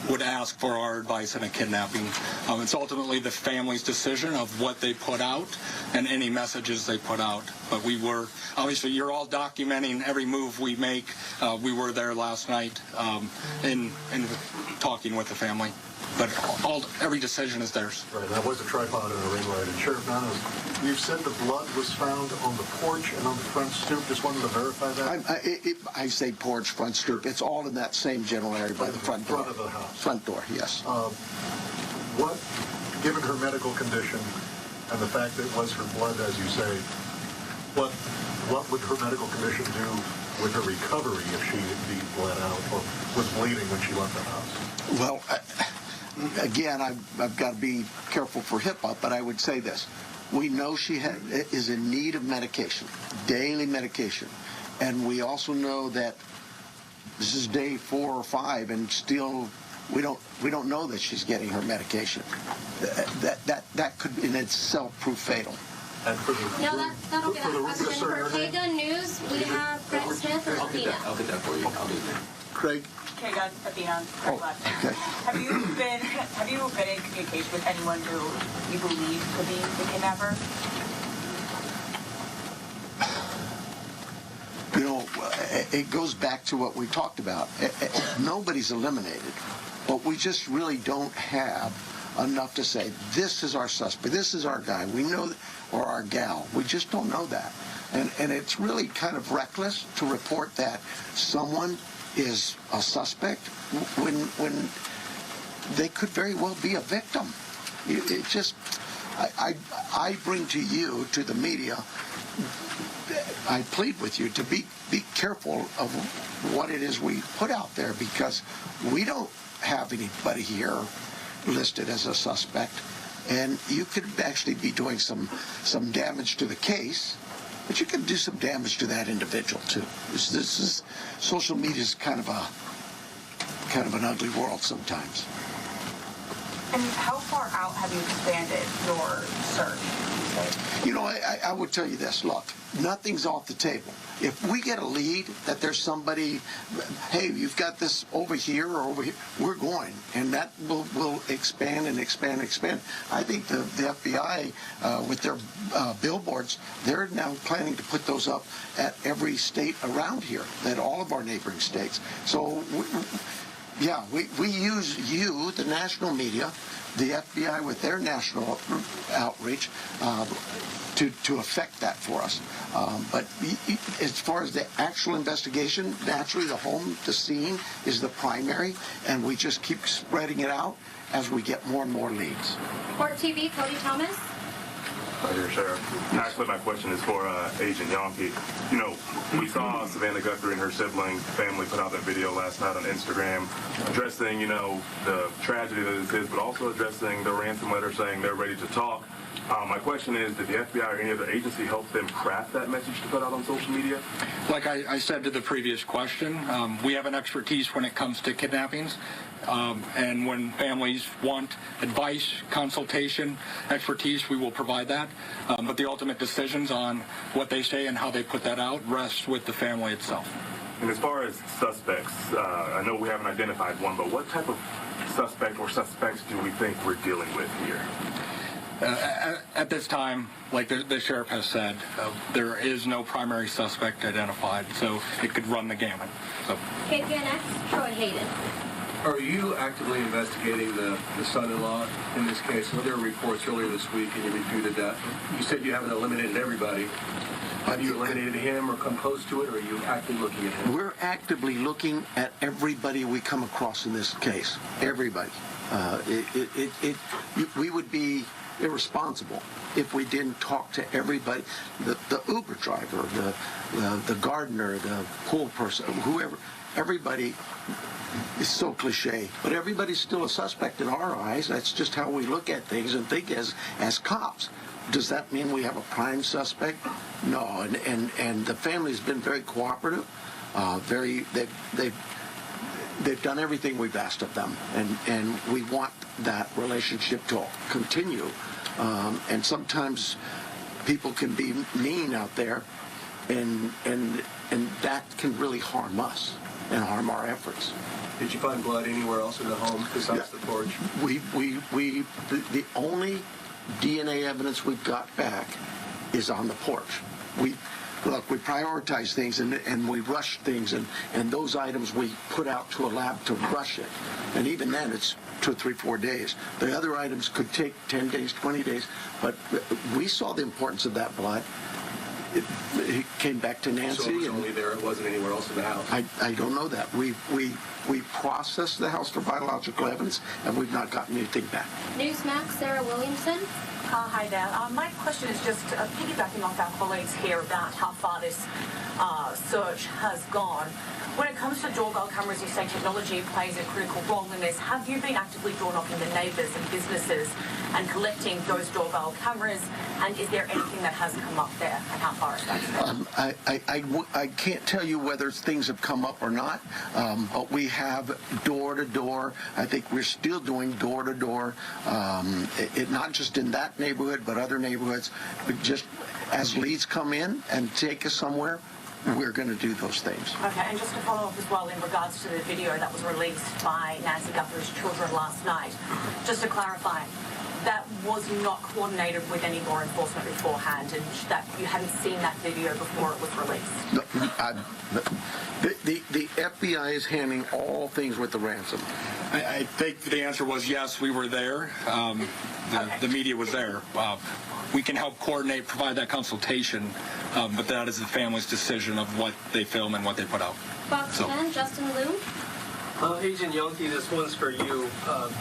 would ask for our advice in a kidnapping. It's ultimately the family's decision of what they put out and any messages they put out. But we were, obviously, you're all documenting every move we make. We were there last night in talking with the family. But every decision is theirs. Right, that was a tripod and a ring light. And Sheriff Manos, you said the blood was found on the porch and on the front stoop. Just wanted to verify that. I say porch, front stoop. It's all in that same general area by the front door. Front of the house. Front door, yes. Given her medical condition and the fact that it was her blood, as you say, what would her medical condition do with her recovery if she indeed bled out or was bleeding when she left the house? Well, again, I've got to be careful for HIPAA, but I would say this. We know she is in need of medication, daily medication. And we also know that this is day 4 or 5, and still we don't know that she's getting her medication. That could in itself prove fatal. And for the, that'll get a question. For KGUN News, we have Craig Smith or Athena. I'll get that for you. I'll do that. Craig? KGUN, Athena. Okay. Have you been in communication with anyone who you believe could be the kidnapper? You know, it goes back to what we talked about. Nobody's eliminated, but we just really don't have enough to say, this is our suspect, this is our guy, we know, or our gal. We just don't know that. And it's really kind of reckless to report that someone is a suspect when they could very well be a victim. It just, I bring to you, to the media, I plead with you to be careful of what it is we put out there, because we don't have anybody here listed as a suspect, and you could actually be doing some damage to the case, but you could do some damage to that individual too. This is social media is kind of an ugly world sometimes. And how far out have you expanded your search? You know, I would tell you this. Look, nothing's off the table. If we get a lead that there's somebody, hey, you've got this over here or over here, we're going. And that will expand and expand and expand. I think the FBI, with their billboards, they're now planning to put those up at every state around here, at all of our neighboring states. So, yeah, we use you, the national media, the FBI with their national outreach, to affect that for us. But as far as the actual investigation, naturally the scene is the primary, and we just keep spreading it out as we get more and more leads. Court TV, Cody Thomas. Hi there, Sheriff. Actually, my question is for Agent Yonke. You know, we saw Savannah Guthrie and her sibling family put out that video last night on Instagram addressing, you know, the tragedy that this is, but also addressing the ransom letter saying they're ready to talk. My question is, did the FBI or any other agency help them craft that message to put out on social media? Like I said to the previous question, we have an expertise when it comes to kidnappings. And when families want advice, consultation, expertise, we will provide that. But the ultimate decisions on what they say and how they put that out rests with the family itself. And as far as suspects, I know we haven't identified one, but what type of suspect or suspects do we think we're dealing with here? At this time, like the sheriff has said, there is no primary suspect identified, so it could run the gamut. So. KPNX, Troy Hayden. Are you actively investigating the son-in-law in this case? Well, there were reports earlier this week, and you refuted that. You said you haven't eliminated everybody. Have you eliminated him or come close to it, or are you actively looking at him? We're actively looking at everybody we come across in this case. Everybody. We would be irresponsible if we didn't talk to everybody, the Uber driver, the gardener, the pool person, whoever, everybody. It's so cliche, but everybody's still a suspect in our eyes. That's just how we look at things and think as cops. Does that mean we have a prime suspect? No, and the family's been very cooperative. They've done everything we've asked of them, and we want that relationship to continue. And sometimes people can be mean out there, and that can really harm us and harm our efforts. Did you find blood anywhere else in the home besides the porch? The only DNA evidence we've got back is on the porch. We prioritize things and we rush things, and those items we put out to a lab to rush it. And even then, it's 2, 3, 4 days. The other items could take 10 days, 20 days, but we saw the importance of that blood. It came back to Nancy. So it was only there, it wasn't anywhere else in the house? I don't know that. We processed the house for biological evidence, and we've not gotten anything back. Newsmax, Sarah Williamson. Hi there. My question is just piggybacking off our colleagues here about how far this search has gone. When it comes to doorbell cameras, you say technology plays a critical role in this. Have you been actively door knocking the neighbours and businesses and collecting those doorbell cameras? And is there anything that has come up there, and how far is that? I can't tell you whether things have come up or not, but we have door-to-door. I think we're still doing door-to-door, not just in that neighborhood, but other neighborhoods. Just as leads come in and take us somewhere, we're going to do those things. Okay, and just to follow up as well in regards to the video that was released by Nancy Guthrie's children last night, just to clarify, that was not coordinated with any law enforcement beforehand, and that you hadn't seen that video before it was released? No, the FBI is handling all things with the ransom. I think the answer was yes, we were there. The media was there. We can help coordinate, provide that consultation, but that is the family's decision of what they film and what they put out. Fox 10, Justin Liu. Agent Yonke, this one's for you.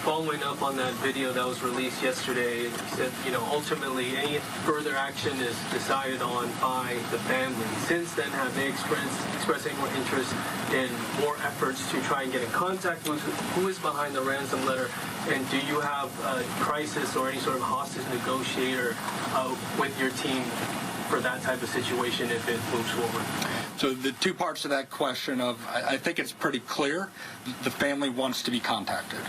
Following up on that video that was released yesterday, you said, ultimately any further action is decided on by the family. Since then, have they expressed any more interest in more efforts to try and get in contact with who is behind the ransom letter? And do you have a crisis or any sort of hostage negotiator with your team for that type of situation if it moves forward? So the two parts of that question I think it's pretty clear. The family wants to be contacted.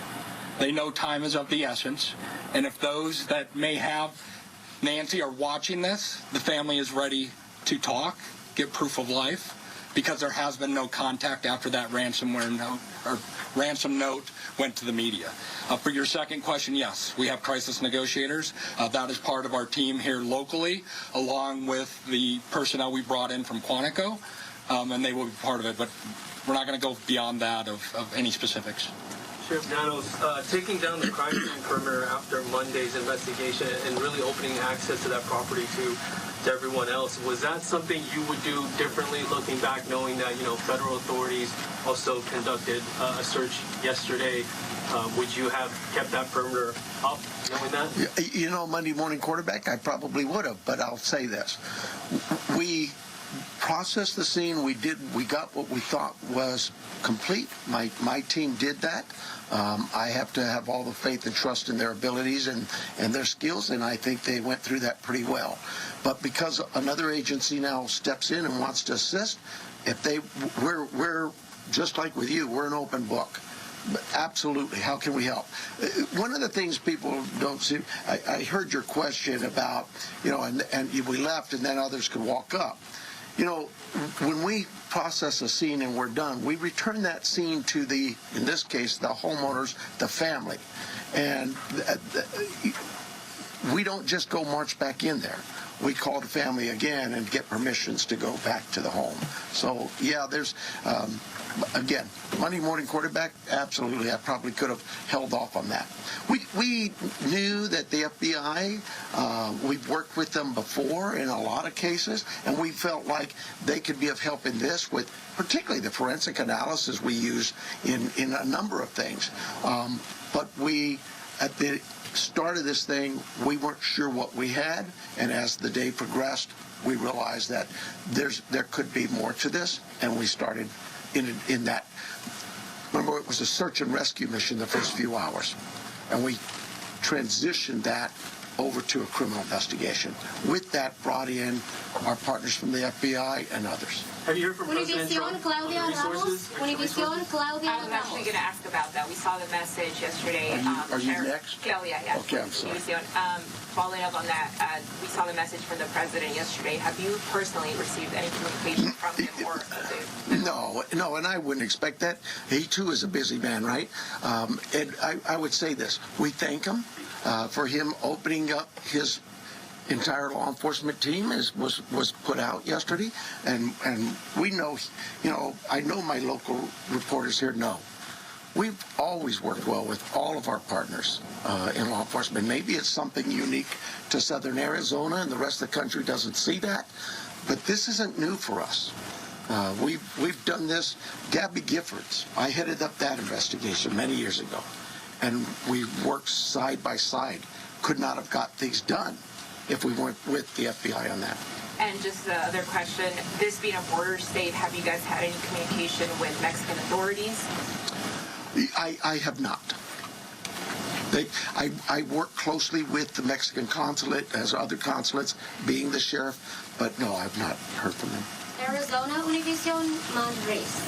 They know time is of the essence. And if those that may have Nancy are watching this, the family is ready to talk, get proof of life, because there has been no contact after that ransom note went to the media. For your second question, yes, we have crisis negotiators. That is part of our team here locally, along with the personnel we brought in from Quantico, and they will be part of it. But we're not going to go beyond that of any specifics. Sheriff Nanos, taking down the crime scene perimeter after Monday's investigation and really opening access to that property to everyone else, was that something you would do differently looking back, knowing that, you know, federal authorities also conducted a search yesterday? Would you have kept that perimeter up, knowing that? You know, Monday morning quarterback, I probably would have, but I'll say this. We processed the scene. We got what we thought was complete. My team did that. I have to have all the faith and trust in their abilities and their skills, and I think they went through that pretty well. But because another agency now steps in and wants to assist, we're just like with you, we're an open book. Absolutely. How can we help? One of the things people don't see, I heard your question about, you know, and we left and then others could walk up. You know, when we process a scene and we're done, we return that scene to in this case, the homeowners, the family. And we don't just go march back in there. We call the family again and get permissions to go back to the home. So, yeah, there's, again, Monday morning quarterback, absolutely. I probably could have held off on that. We knew that the FBI, we've worked with them before in a lot of cases, and we felt like they could be of help in this with particularly the forensic analysis we use in a number of things. But at the start of this thing, we weren't sure what we had, and as the day progressed, we realized that there could be more to this, and we started in that. Remember, it was a search and rescue mission the first few hours, and we transitioned that over to a criminal investigation. With that, brought in our partners from the FBI and others. Have you heard from President Trump on the resources? I was actually going to ask about that. We saw the message yesterday. Are you next? Yeah. Okay, I'm sorry. Following up on that, we saw the message from the president yesterday. Have you personally received any communication from him or No, and I wouldn't expect that. He, too, is a busy man, right? And I would say this. We thank him for him opening up his entire law enforcement team was put out yesterday, and we know, you know, I know my local reporters here know. We've always worked well with all of our partners in law enforcement. Maybe it's something unique to southern Arizona and the rest of the country doesn't see that, but this isn't new for us. We've done this. Gabby Giffords, I headed up that investigation many years ago, and we worked side by side. Could not have got things done if we weren't with the FBI on that. And just the other question, this being a border state, have you guys had any communication with Mexican authorities? I have not. I work closely with the Mexican consulate, as other consulates, being the sheriff, but no, I've not heard from them. Arizona Univision Madres.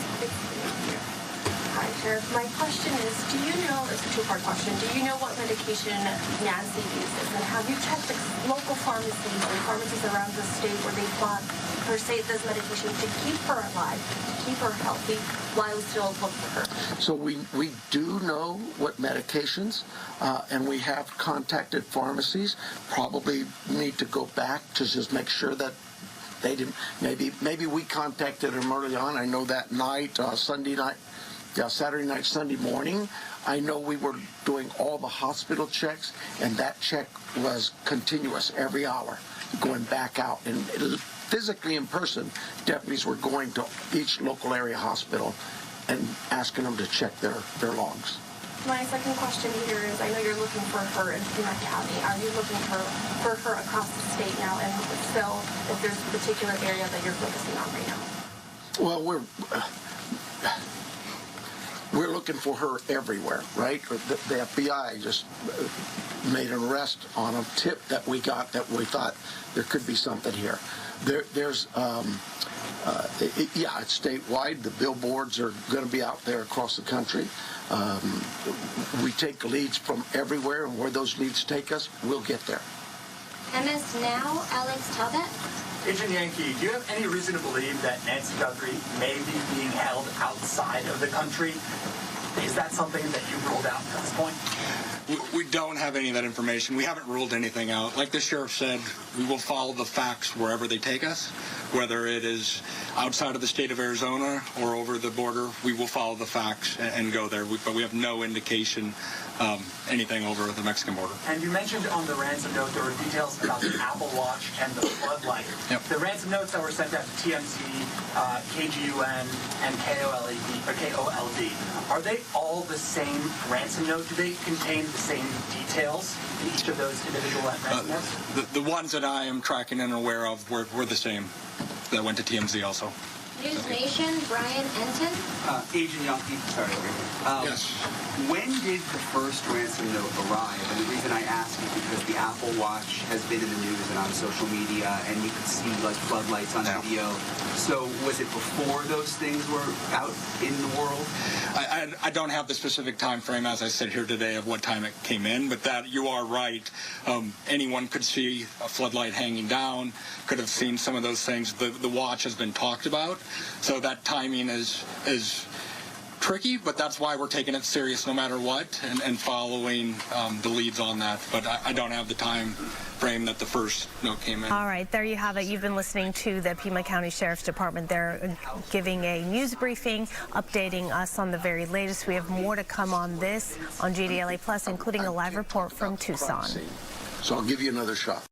Hi, Sheriff. My question is, do you know, it's a two-part question, do you know what medication Nancy uses? And have you checked the local pharmacies and pharmacies around the state where they bought her this medication to keep her alive, to keep her healthy, while we still look for her? So we do know what medications, and we have contacted pharmacies. Probably need to go back to just make sure that they didn't, maybe we contacted them early on. I know that night, Sunday night, Saturday night, Sunday morning, I know we were doing all the hospital checks, and that check was continuous every hour, going back out. And physically in person, deputies were going to each local area hospital and asking them to check their logs. My second question here is, I know you're looking for her in Pima County. Are you looking for her across the state now? And so, if there's a particular area that you're focusing on right now? Well, we're looking for her everywhere, right? The FBI just made an arrest on a tip that we got that we thought there could be something here. It's statewide. The billboards are going to be out there across the country. We take leads from everywhere, and where those leads take us, we'll get there. MS Now, Alex Talbot. Agent Yankee, do you have any reason to believe that Nancy Guthrie may be being held outside of the country? Is that something that you ruled out at this point? We don't have any of that information. We haven't ruled anything out. Like the sheriff said, we will follow the facts wherever they take us, whether it is outside of the state of Arizona or over the border. We will follow the facts and go there. But we have no indication anything over the Mexican border. And you mentioned on the ransom note there were details about the Apple Watch and the floodlight. Yep. The ransom notes that were sent out to TMZ, KGUN, and KOLD, are they all the same ransom note? Do they contain the same details in each of those individual ransom notes? The ones that I am tracking and aware of were the same that went to TMZ also. News Nation, Brian Enton. Agent Yankee, sorry. Yes. When did the first ransom note arrive? And the reason I ask is because the Apple Watch has been in the news and on social media, and you could see like floodlights on video. So was it before those things were out in the world? I don't have the specific time frame as I sit here today of what time it came in, but that you are right. Anyone could see a floodlight hanging down, could have seen some of those things. The watch has been talked about, so that timing is tricky, but that's why we're taking it serious no matter what and following the leads on that. But I don't have the time frame that the first note came in. All right, there you have it. You've been listening to the Pima County Sheriff's Department. They're giving a news briefing, updating us on the very latest. We have more to come on this on GDLA Plus, including a live report from Tucson. So I'll give you another shot.